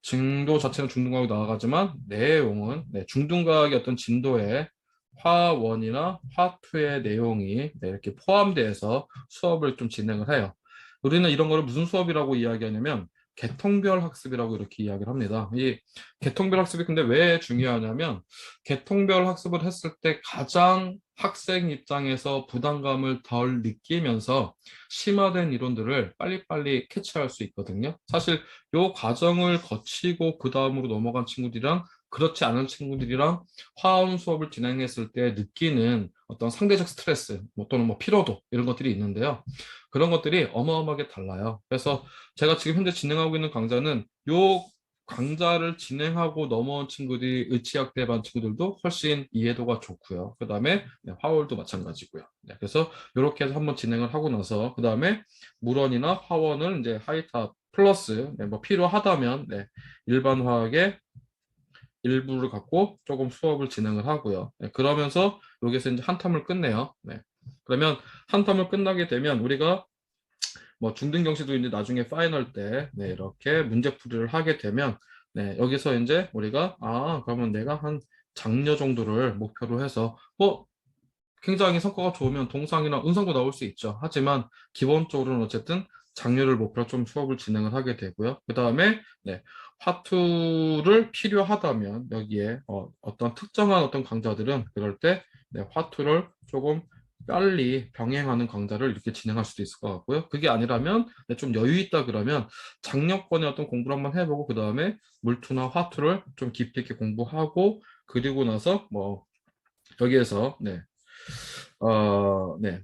진도 자체는 중등과학으로 나가지만 내용은 중등과학의 어떤 진도에 화원이나 화투의 내용이 이렇게 포함돼서 수업을 좀 진행을 해요. 우리는 이런 거를 무슨 수업이라고 이야기하냐면 계통별 학습이라고 이렇게 이야기를 합니다. 이 계통별 학습이 근데 왜 중요하냐면 계통별 학습을 했을 때 가장 학생 입장에서 부담감을 덜 느끼면서 심화된 이론들을 빨리빨리 캐치할 수 있거든요. 사실 이 과정을 거치고 그 다음으로 넘어간 친구들이랑 그렇지 않은 친구들이랑 화음 수업을 진행했을 때 느끼는 어떤 상대적 스트레스 또는 뭐 피로도 이런 것들이 있는데요. 그런 것들이 어마어마하게 달라요. 그래서 제가 지금 현재 진행하고 있는 강좌는 요 강좌를 진행하고 넘어온 친구들이 의치학대 반 친구들도 훨씬 이해도가 좋고요. 그 다음에 화월도 마찬가지고요. 그래서 이렇게 해서 한번 진행을 하고 나서 그 다음에 물원이나 화원을 이제 하이탑 플러스 뭐 필요하다면 일반 화학의 일부를 갖고 조금 수업을 진행을 하고요. 그러면서 여기서 이제 한 텀을 끝내요. 그러면 한 텀을 끝나게 되면 우리가 뭐 중등경시도 이제 나중에 파이널 때 이렇게 문제풀이를 하게 되면 여기서 이제 우리가 그러면 내가 한 장려 정도를 목표로 해서 굉장히 성과가 좋으면 동상이나 은상도 나올 수 있죠. 하지만 기본적으로는 어쨌든 장려를 목표로 좀 수업을 진행을 하게 되고요. 그 다음에 화투를 필요하다면 여기에 어떤 특정한 어떤 강좌들은 그럴 때 화투를 조금 빨리 병행하는 강좌를 이렇게 진행할 수도 있을 것 같고요. 그게 아니라면 좀 여유 있다 그러면 장려권의 어떤 공부를 한번 해보고 그 다음에 물투나 화투를 좀 깊이 있게 공부하고 그리고 나서 뭐 여기에서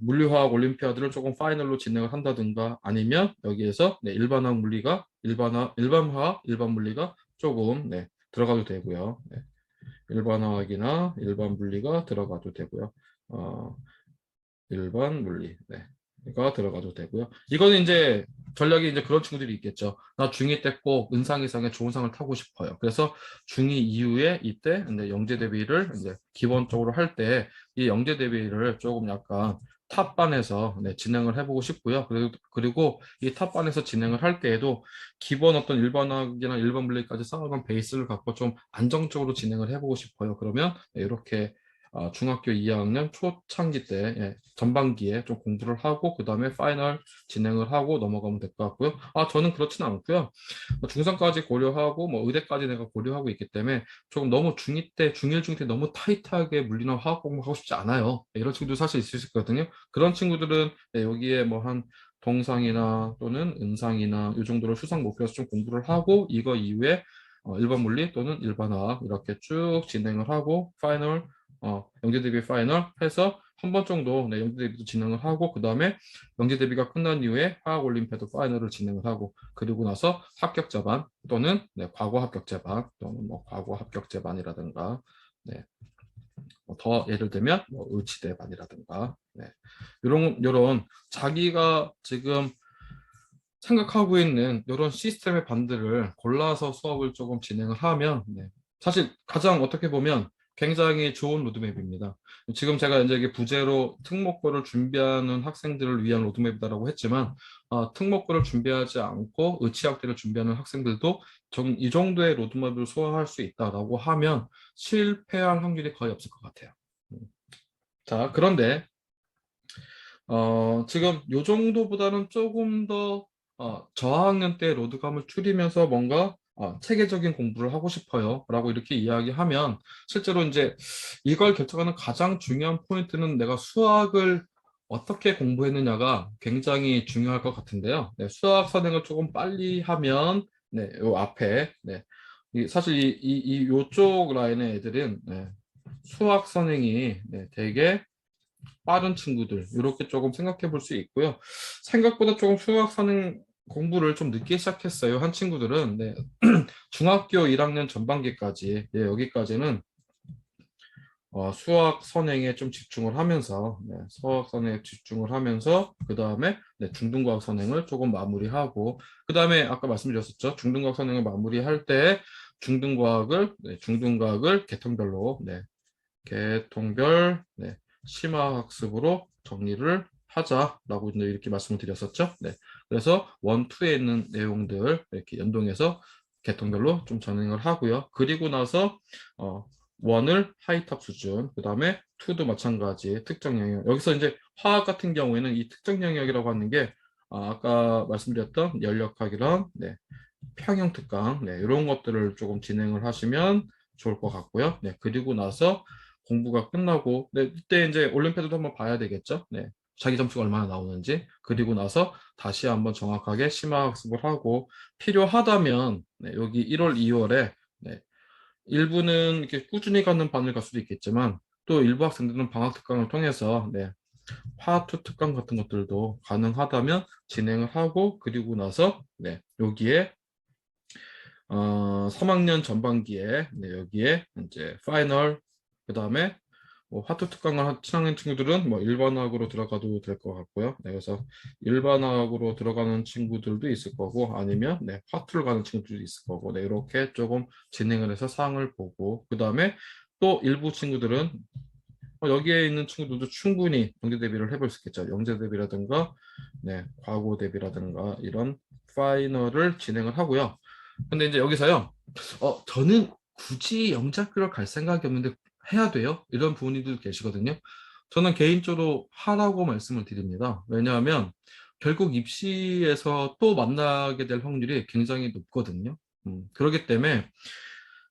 물리화학 올림피아드를 조금 파이널로 진행을 한다든가 아니면 여기에서 일반화학 물리가 일반화학, 일반 물리가 조금 들어가도 되고요. 일반화학이나 일반 물리가 들어가도 되고요. 일반 물리. 가 들어가도 되고요. 이거는 이제 전략이 이제 그런 친구들이 있겠죠. 나 중2 때 꼭 은상 이상의 좋은 상을 타고 싶어요. 그래서 중2 이후에 이때 이제 영재 대비를 이제 기본적으로 할 때 이 영재 대비를 조금 약간 탑반에서 진행을 해보고 싶고요. 그리고 이 탑반에서 진행을 할 때에도 기본 어떤 일반학이나 일반 물리까지 쌓아간 베이스를 갖고 좀 안정적으로 진행을 해보고 싶어요. 그러면 이렇게 중학교 2학년 초창기 때 전반기에 좀 공부를 하고 그 다음에 파이널 진행을 하고 넘어가면 될 것 같고요. 저는 그렇지는 않고요. 중상까지 고려하고 뭐 의대까지 내가 고려하고 있기 때문에 조금 너무 중2 때, 중1, 중2 때 너무 타이트하게 물리나 화학 공부하고 싶지 않아요. 이런 친구도 사실 있을 수 있거든요. 그런 친구들은 여기에 뭐 한 동상이나 또는 음상이나 이 정도를 수상 목표에서 좀 공부를 하고 이거 이후에 일반 물리 또는 일반화학 이렇게 쭉 진행을 하고 파이널 영재 대비 파이널 해서 한 번 정도 네, 영재 대비도 진행을 하고 그 다음에 영재 대비가 끝난 이후에 화학 올림피아드 파이널을 진행을 하고 그리고 나서 합격자반 또는 네, 과거 합격자반 또는 뭐 과거 합격자반이라든가 네, 뭐더 예를 들면 뭐 의치대반이라든가 네, 이런 자기가 지금 생각하고 있는 이런 시스템의 반들을 골라서 수업을 조금 진행을 하면 네, 사실 가장 어떻게 보면 굉장히 좋은 로드맵입니다. 지금 제가 이제 이게 부제로 특목고를 준비하는 학생들을 위한 로드맵이다라고 했지만 특목고를 준비하지 않고 의치학대를 준비하는 학생들도 이 정도의 로드맵을 소화할 수 있다라고 하면 실패할 확률이 거의 없을 것 같아요. 자, 그런데 지금 요 정도보다는 조금 더 저학년 때 로드감을 줄이면서 뭔가 체계적인 공부를 하고 싶어요 라고 이렇게 이야기하면 실제로 이제 이걸 결정하는 가장 중요한 포인트는 내가 수학을 어떻게 공부했느냐가 굉장히 중요할 것 같은데요. 네, 수학 선행을 조금 빨리 하면 네, 요 앞에 네, 사실 요쪽 라인의 애들은 네, 수학 선행이 네, 되게 빠른 친구들 이렇게 조금 생각해 볼 수 있고요. 생각보다 조금 수학 선행 공부를 좀 늦게 시작했어요. 한 친구들은 네, 중학교 1학년 전반기까지 네, 여기까지는 수학 선행에 좀 집중을 하면서 네, 수학 선행에 집중을 하면서 그 다음에 네, 중등과학 선행을 조금 마무리하고 그 다음에 아까 말씀드렸었죠. 중등과학 선행을 마무리할 때 중등과학을 계통별로 네, 계통별 네, 심화학습으로 정리를 하자라고 이제 이렇게 말씀을 드렸었죠. 네. 그래서 원, 투에 있는 내용들 이렇게 연동해서 계통별로 좀 진행을 하고요. 그리고 나서 원을 하이탑 수준, 그 다음에 투도 마찬가지 특정 영역. 여기서 이제 화학 같은 경우에는 이 특정 영역이라고 하는 게 아까 말씀드렸던 연력학이랑 네, 평형 특강 네, 이런 것들을 조금 진행을 하시면 좋을 것 같고요. 네, 그리고 나서 공부가 끝나고 네, 이때 이제 올림피아드도 한번 봐야 되겠죠. 네, 자기 점수가 얼마나 나오는지 그리고 나서 다시 한번 정확하게 심화학습을 하고 필요하다면 네, 여기 1월, 2월에 네, 일부는 이렇게 꾸준히 가는 반을 갈 수도 있겠지만 또 일부 학생들은 방학 특강을 통해서 네, 파트 특강 같은 것들도 가능하다면 진행을 하고 그리고 나서 네, 여기에 3학년 전반기에 네, 여기에 이제 파이널 그 다음에 뭐 화투 특강을 친학년 친구들은 뭐 일반학으로 들어가도 될 것 같고요. 네, 그래서 일반학으로 들어가는 친구들도 있을 거고 아니면 네, 화투를 가는 친구들도 있을 거고 네, 이렇게 조금 진행을 해서 상을 보고 그 다음에 또 일부 친구들은 여기에 있는 친구들도 충분히 영재 대비를 해볼 수 있겠죠. 영재 대비라든가 네, 과고 대비라든가 이런 파이널을 진행을 하고요. 근데 이제 여기서요, 저는 굳이 영재학교를 갈 생각이 없는데 해야 돼요? 이런 부모님들 계시거든요. 저는 개인적으로 하라고 말씀을 드립니다. 왜냐하면 결국 입시에서 또 만나게 될 확률이 굉장히 높거든요. 그렇기 때문에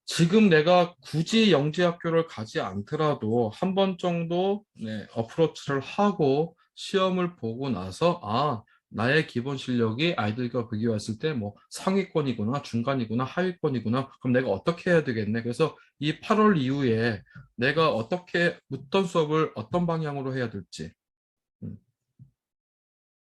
지금 내가 굳이 영재학교를 가지 않더라도 한 번 정도 네, 어프로치를 하고 시험을 보고 나서 나의 기본 실력이 아이들과 비교했을 때 뭐 상위권이구나 중간이구나 하위권이구나 그럼 내가 어떻게 해야 되겠네 그래서 이 8월 이후에 내가 어떤 수업을 어떤 방향으로 해야 될지 음,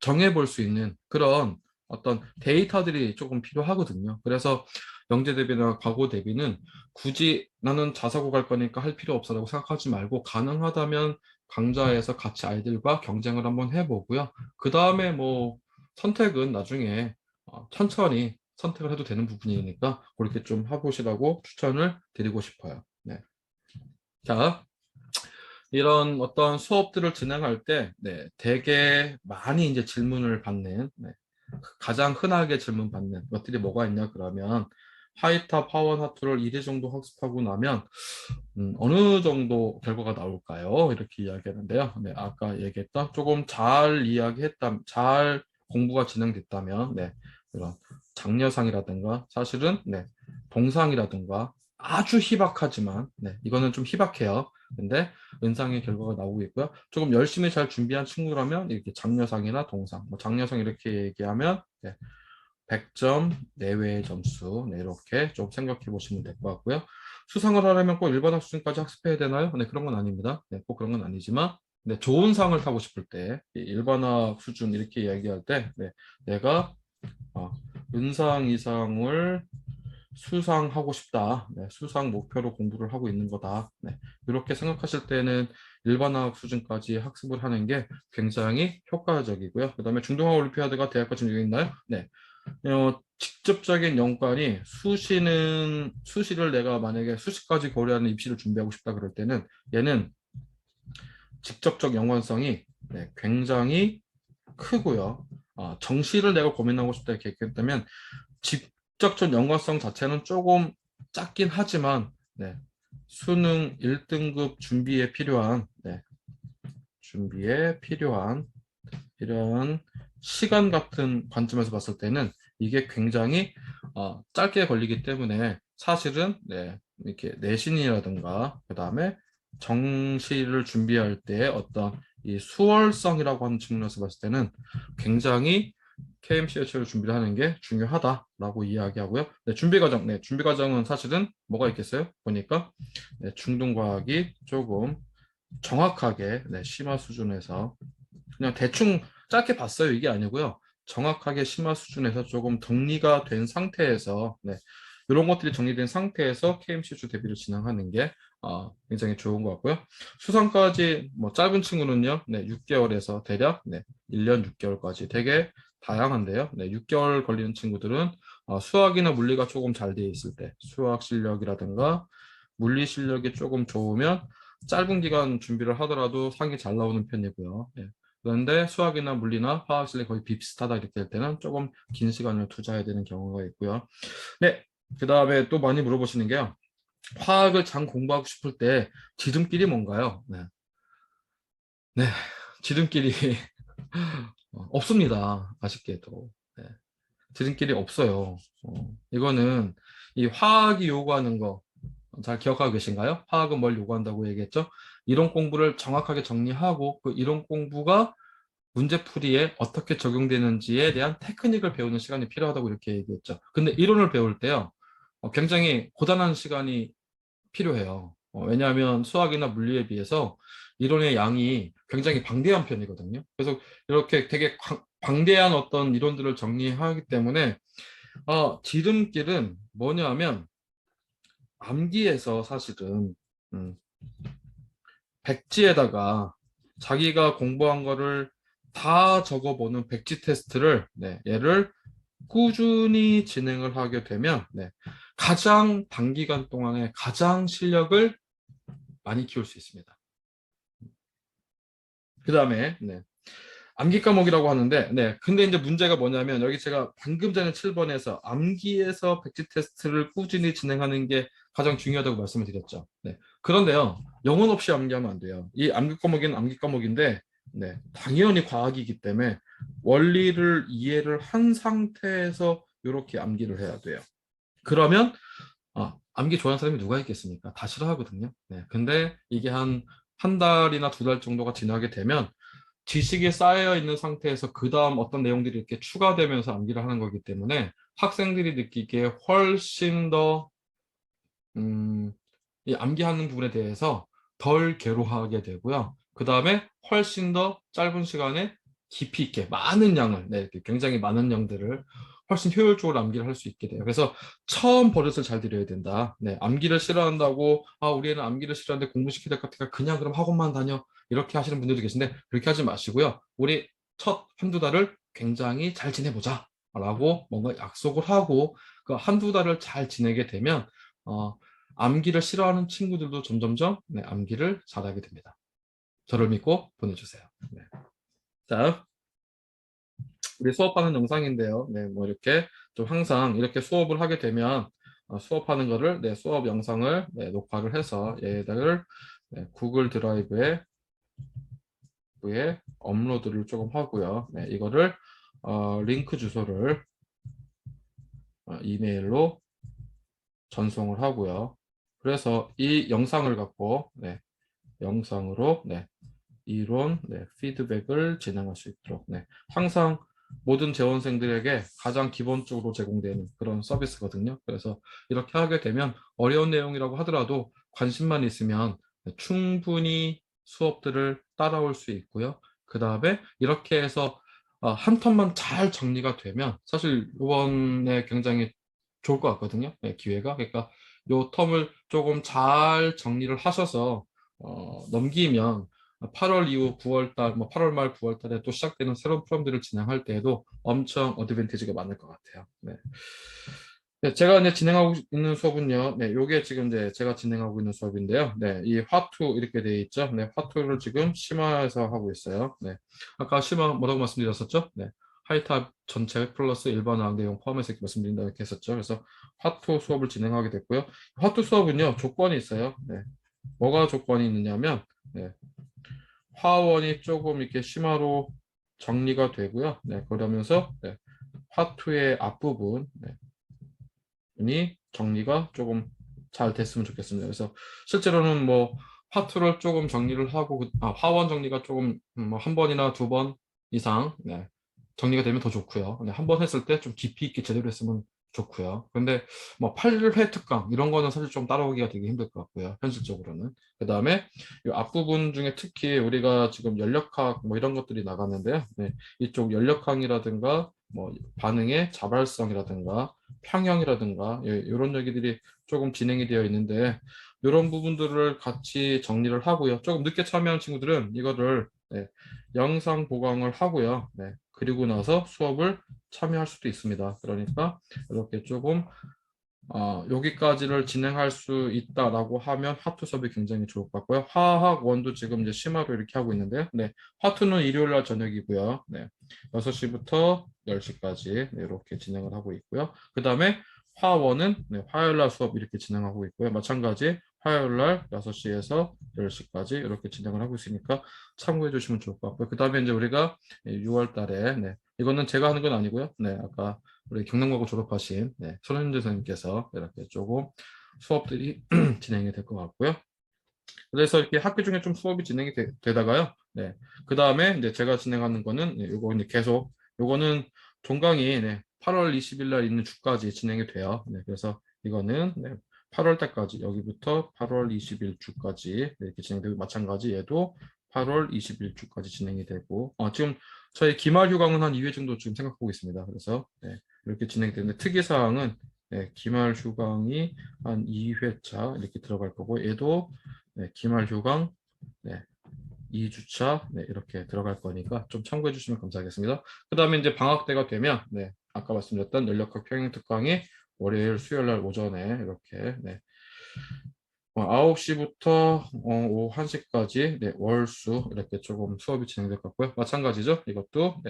정해볼 수 있는 그런 어떤 데이터들이 조금 필요하거든요. 그래서 영재 대비나 과고 대비는 굳이 나는 자사고 갈 거니까 할 필요 없어라고 생각하지 말고 가능하다면 강좌에서 같이 아이들과 경쟁을 한번 해보고요. 그 다음에 뭐 선택은 나중에 천천히 선택을 해도 되는 부분이니까 그렇게 좀 해보시라고 추천을 드리고 싶어요. 네. 자, 이런 어떤 수업들을 진행할 때, 네, 되게 많이 이제 질문을 받는, 네, 가장 흔하게 질문 받는 것들이 뭐가 있냐 그러면 하이탑 파원 하투를 2회 정도 학습하고 나면 어느 정도 결과가 나올까요? 이렇게 이야기하는데요. 네, 아까 얘기했던 조금 잘 공부가 진행됐다면, 네, 이런 장려상이라든가 사실은 네, 동상이라든가 아주 희박하지만, 네, 이거는 좀 희박해요. 근데 은상의 결과가 나오고 있고요. 조금 열심히 잘 준비한 친구라면 이렇게 장려상이나 동상, 뭐 장려상 이렇게 얘기하면 네, 100점 내외의 점수, 네, 이렇게 좀 생각해 보시면 될 것 같고요. 수상을 하려면 꼭 일반학 수준까지 학습해야 되나요? 네, 그런 건 아닙니다. 네, 꼭 그런 건 아니지만, 네, 좋은 상을 타고 싶을 때, 이 일반학 수준 이렇게 이야기할 때, 네, 내가 어, 은상 이상을 수상하고 싶다. 네, 수상 목표로 공부를 하고 있는 거다. 네, 이렇게 생각하실 때는 일반화학 수준까지 학습을 하는 게 굉장히 효과적이고요. 그다음에 중등화 올림피아드가 대학까지 있나요? 네. 직접적인 연관이 수시를 내가 만약에 수시까지 고려하는 입시를 준비하고 싶다 그럴 때는 얘는 직접적 연관성이 네, 굉장히 크고요. 정시를 내가 고민하고 싶다 이렇게 했다면 직접적 연관성 자체는 조금 작긴 하지만 네, 수능 1등급 준비에 필요한 이런 시간 같은 관점에서 봤을 때는 이게 굉장히 짧게 걸리기 때문에 사실은 네, 이렇게 내신이라든가 그 다음에 정시를 준비할 때 어떤 이 수월성이라고 하는 측면에서 봤을 때는 굉장히 KMCH를 준비를 하는 게 중요하다라고 이야기하고요. 네, 준비 과정, 네, 준비 과정은 사실은 뭐가 있겠어요? 보니까 네, 중등과학이 조금 정확하게 네, 심화 수준에서 그냥 대충 짧게 봤어요. 이게 아니고요. 정확하게 심화 수준에서 조금 정리가 된 상태에서 네, 이런 것들이 정리된 상태에서 KMC주 대비를 진행하는 게 굉장히 좋은 것 같고요. 수상까지 뭐 짧은 친구는요. 네, 6개월에서 대략 네, 1년 6개월까지 되게 다양한데요. 네, 6개월 걸리는 친구들은 수학이나 물리가 조금 잘 돼 있을 때 수학 실력이라든가 물리 실력이 조금 좋으면 짧은 기간 준비를 하더라도 상이 잘 나오는 편이고요. 네. 그런데 수학이나 물리나 화학 실력이 거의 비슷하다 이렇게 될 때는 조금 긴 시간을 투자해야 되는 경우가 있고요. 네, 그 다음에 또 많이 물어보시는 게요. 화학을 장 공부하고 싶을 때 지름길이 뭔가요? 네, 네, 지름길이 없습니다. 아쉽게도. 네, 지름길이 없어요. 이거는 이 화학이 요구하는 거 잘 기억하고 계신가요? 화학은 뭘 요구한다고 얘기했죠? 이론 공부를 정확하게 정리하고 그 이론 공부가 문제풀이에 어떻게 적용되는지에 대한 테크닉을 배우는 시간이 필요하다고 이렇게 얘기했죠. 근데 이론을 배울 때요, 굉장히 고단한 시간이 필요해요. 왜냐하면 수학이나 물리에 비해서 이론의 양이 굉장히 방대한 편이거든요. 그래서 이렇게 되게 방대한 어떤 이론들을 정리하기 때문에 지름길은 뭐냐면 암기에서 사실은 음, 백지에다가 자기가 공부한 거를 다 적어보는 백지 테스트를 네, 얘를 꾸준히 진행을 하게 되면 네, 가장 단기간 동안에 가장 실력을 많이 키울 수 있습니다. 그 다음에 네, 암기 과목이라고 하는데 네, 근데 이제 문제가 뭐냐면 여기 제가 방금 전에 7번에서 암기에서 백지 테스트를 꾸준히 진행하는 게 가장 중요하다고 말씀을 드렸죠. 네, 그런데요, 영혼 없이 암기하면 안 돼요. 이 암기 과목은 암기 과목인데 네, 당연히 과학이기 때문에 원리를 이해를 한 상태에서 이렇게 암기를 해야 돼요. 그러면 암기 좋아하는 사람이 누가 있겠습니까? 다 싫어하거든요. 네, 근데 이게 한 달이나 2달 정도가 지나게 되면 지식이 쌓여 있는 상태에서 그 다음 어떤 내용들이 이렇게 추가되면서 암기를 하는 거기 때문에 학생들이 느끼기에 훨씬 더 이 암기하는 부분에 대해서 덜 괴로워하게 되고요. 그 다음에 훨씬 더 짧은 시간에 깊이 있게 많은 양을, 네, 이렇게 굉장히 많은 양들을 훨씬 효율적으로 암기를 할 수 있게 돼요. 그래서 처음 버릇을 잘 들여야 된다. 네, 암기를 싫어한다고, 우리 애는 암기를 싫어하는데 공부시켜야 될 것 같으니까 그냥 그럼 학원만 다녀. 이렇게 하시는 분들도 계신데 그렇게 하지 마시고요. 우리 첫 한두 달을 굉장히 잘 지내보자. 라고 뭔가 약속을 하고 그 한두 달을 잘 지내게 되면 암기를 싫어하는 친구들도 점점점 네, 암기를 잘하게 됩니다. 저를 믿고 보내주세요. 네. 자, 우리 수업하는 영상인데요. 네, 뭐 이렇게 좀 항상 이렇게 수업을 하게 되면 수업하는 거를 네, 수업 영상을 네, 녹화를 해서 얘들을 네, 구글 드라이브에 업로드를 조금 하고요. 네, 이거를 링크 주소를 이메일로 전송을 하고요. 그래서 이 영상을 갖고 영상으로 이론 피드백을 진행할 수 있도록 항상 모든 재원생들에게 가장 기본적으로 제공되는 그런 서비스거든요. 그래서 이렇게 하게 되면 어려운 내용이라고 하더라도 관심만 있으면 충분히 수업들을 따라올 수 있고요. 그 다음에 이렇게 해서 한 텀만 잘 정리가 되면 사실 이번에 굉장히 좋을 것 같거든요. 기회가. 그러니까 요 텀을 조금 잘 정리를 하셔서 넘기면 8월 이후 9월 달, 뭐 8월 말 9월 달에 또 시작되는 새로운 프로그램들을 진행할 때에도 엄청 어드밴티지가 많을 것 같아요. 네. 네, 제가 이제 진행하고 있는 수업은요. 네, 요게 지금 이제 제가 진행하고 있는 수업인데요. 네, 이 화투 이렇게 되어 있죠. 네, 화투를 지금 심화해서 하고 있어요. 네, 아까 심화 뭐라고 말씀드렸었죠? 네, 하이탑 전체 플러스 일반화 내용 포함해서 이렇게 말씀드린다 이렇게 했었죠. 그래서 화투 수업을 진행하게 됐고요. 화투 수업은요, 조건이 있어요. 네, 뭐가 조건이 있느냐면, 네, 화원이 조금 이렇게 심화로 정리가 되고요. 네, 그러면서 화투의 앞부분, 이 정리가 조금 잘 됐으면 좋겠습니다. 그래서 실제로는 뭐 화투를 조금 정리를 하고 화원 정리가 조금 뭐 한 번이나 두 번 이상 정리가 되면 더 좋고요. 한 번 했을 때 좀 깊이 있게 제대로 했으면 좋고요. 근데 뭐 8회 특강 이런 거는 사실 좀 따라오기가 되게 힘들 것 같고요. 현실적으로는. 그다음에 이 앞부분 중에 특히 우리가 지금 연력학 뭐 이런 것들이 나갔는데요. 네, 이쪽 연력학이라든가 뭐 반응의 자발성이라든가 평형이라든가 이런 얘기들이 조금 진행이 되어 있는데 이런 부분들을 같이 정리를 하고요. 조금 늦게 참여한 친구들은 이거를 영상 보강을 하고요. 그리고 나서 수업을 참여할 수도 있습니다. 그러니까 이렇게 조금 여기까지를 진행할 수 있다라고 하면 화투 수업이 굉장히 좋을 것 같고요. 화학 원도 지금 이제 심화로 이렇게 하고 있는데요. 화투는 일요일 날 저녁이고요. 6시부터 10시까지 이렇게 진행을 하고 있고요. 그 다음에 화원은 화요일 날 수업 이렇게 진행하고 있고요. 마찬가지 화요일 날 6시에서 10시까지 이렇게 진행을 하고 있으니까 참고해 주시면 좋을 것 같고요. 그 다음에 이제 우리가 6월 달에 이거는 제가 하는 건 아니고요. 아까 우리 경남고고 졸업하신 손현재 선생님께서 이렇게 조금 수업들이 진행이 될 것 같고요. 그래서 이렇게 학교 중에 좀 수업이 진행이 되다가요. 그 다음에 이제 제가 진행하는 거는 요거 이제 계속 요거는 종강이 8월 20일 날 있는 주까지 진행이 돼요. 그래서 이거는 8월 달까지 여기부터 8월 20일 주까지 이렇게 진행되고 마찬가지 얘도 8월 20일 주까지 진행이 되고 지금 저희 기말 휴강은 한 2회 정도 지금 생각하고 있습니다. 그래서 이렇게 진행이 되는데 특이사항은 기말 휴강이 한 2회차 이렇게 들어갈 거고 얘도 기말 휴강 2주차 이렇게 들어갈 거니까 좀 참고해 주시면 감사하겠습니다. 그 다음에 이제 방학 때가 되면 아까 말씀드렸던 연력학 평행 특강이 월요일 수요일 날 오전에 이렇게 9시부터 오후 1시까지 월수 이렇게 조금 수업이 진행될 것 같고요. 마찬가지죠. 이것도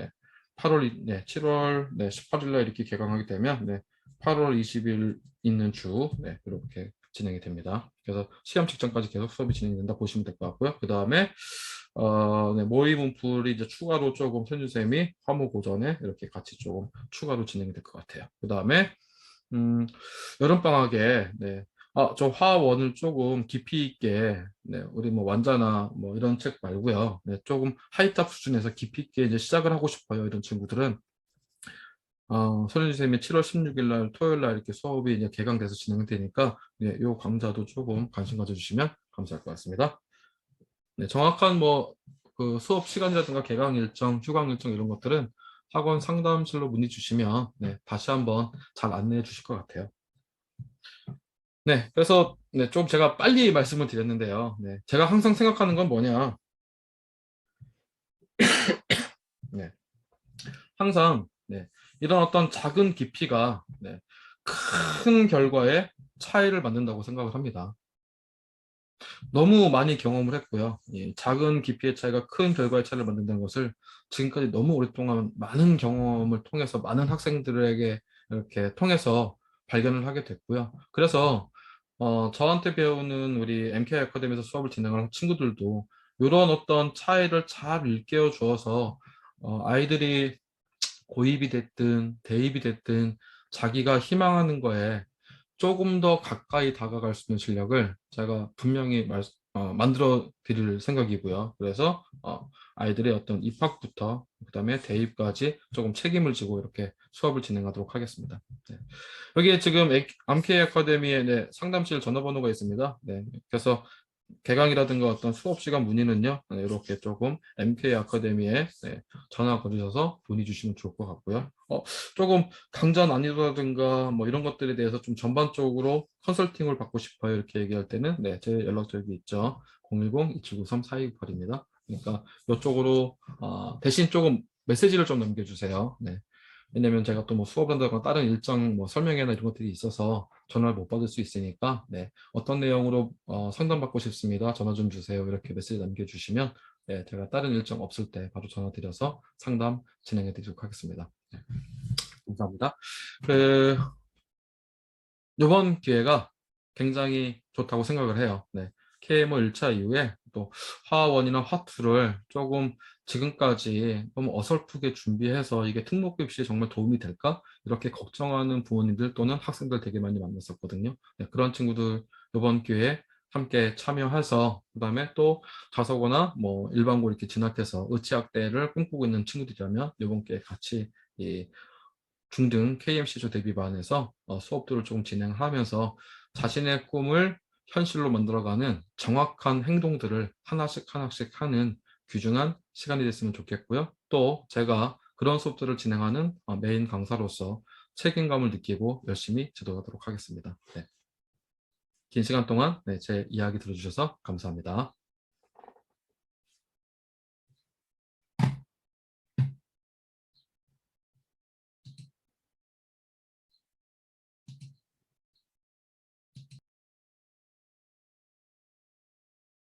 8월 7월 18일 날 이렇게 개강하게 되면 8월 20일 있는 주 이렇게 진행이 됩니다. 그래서 시험 직전까지 계속 수업이 진행된다 보시면 될 것 같고요. 그 다음에 모의 문풀이 이제 추가로 조금 선생님이 화목 오전에 이렇게 같이 조금 추가로 진행이 될 것 같아요. 그 다음에 여름방학에 저 화원을 조금 깊이 있게 우리 뭐 완자나 뭐 이런 책 말고요. 조금 하이탑 수준에서 깊이 있게 이제 시작을 하고 싶어요. 이런 친구들은 손현진 선생님이 7월 16일 날 토요일 날 이렇게 수업이 이제 개강돼서 진행되니까 요 강좌도 조금 관심 가져주시면 감사할 것 같습니다. 정확한 뭐 그 수업 시간이라든가 개강 일정, 휴강 일정 이런 것들은 학원 상담실로 문의 주시면 다시 한번 잘 안내해 주실 것 같아요. 그래서 좀 제가 빨리 말씀을 드렸는데요. 제가 항상 생각하는 건 뭐냐. 항상 이런 어떤 작은 깊이가 큰 결과에 차이를 만든다고 생각을 합니다. 너무 많이 경험을 했고요. 작은 깊이의 차이가 큰 결과의 차이를 만든다는 것을 지금까지 너무 오랫동안 많은 경험을 통해서 많은 학생들에게 이렇게 통해서 발견을 하게 됐고요. 그래서 저한테 배우는 우리 MK 아카데미에서 수업을 진행하는 친구들도 이런 어떤 차이를 잘 일깨워 주어서 아이들이 고입이 됐든 대입이 됐든 자기가 희망하는 거에 조금 더 가까이 다가갈 수 있는 실력을 제가 분명히 만들어 드릴 생각이고요. 그래서 아이들의 어떤 입학부터 그다음에 대입까지 조금 책임을 지고 이렇게 수업을 진행하도록 하겠습니다. 네. 여기에 지금 암케이 아카데미의 네, 상담실 전화번호가 있습니다. 네. 그래서 개강이라든가 어떤 수업 시간 문의는요, 네, 이렇게 조금 MK 아카데미에 네, 전화 걸으셔서 문의 주시면 좋을 것 같고요. 조금 강좌 난이도라든가 뭐 이런 것들에 대해서 좀 전반적으로 컨설팅을 받고 싶어요. 이렇게 얘기할 때는 네, 제 연락처 여기 있죠. 010-2793-4298입니다. 그러니까 이쪽으로 대신 조금 메시지를 좀 남겨주세요. 네. 왜냐면 제가 또 뭐 수업한다거나 다른 일정 뭐 설명회나 이런 것들이 있어서 전화를 못 받을 수 있으니까 네, 어떤 내용으로 상담받고 싶습니다. 전화 좀 주세요. 이렇게 메시지 남겨주시면 네, 제가 다른 일정 없을 때 바로 전화 드려서 상담 진행해 드리도록 하겠습니다. 네, 감사합니다. 그, 이번 기회가 굉장히 좋다고 생각을 해요. 네. KMO 1차 이후에 또 화1이나 화2를 조금 지금까지 너무 어설프게 준비해서 이게 특목고 입시에 정말 도움이 될까? 이렇게 걱정하는 부모님들 또는 학생들 되게 많이 만났었거든요. 네, 그런 친구들 이번 기회에 함께 참여해서 그다음에 또 자사고나 뭐 일반고 이렇게 진학해서 의치학대를 꿈꾸고 있는 친구들이라면 이번 기회에 같이 이 중등 KMC조 대비반에서 수업들을 조금 진행하면서 자신의 꿈을 현실로 만들어가는 정확한 행동들을 하나씩 하나씩 하는 귀중한 시간이 됐으면 좋겠고요. 또 제가 그런 수업들을 진행하는 메인 강사로서 책임감을 느끼고 열심히 지도하도록 하겠습니다. 네. 긴 시간 동안 네, 제 이야기 들어주셔서 감사합니다.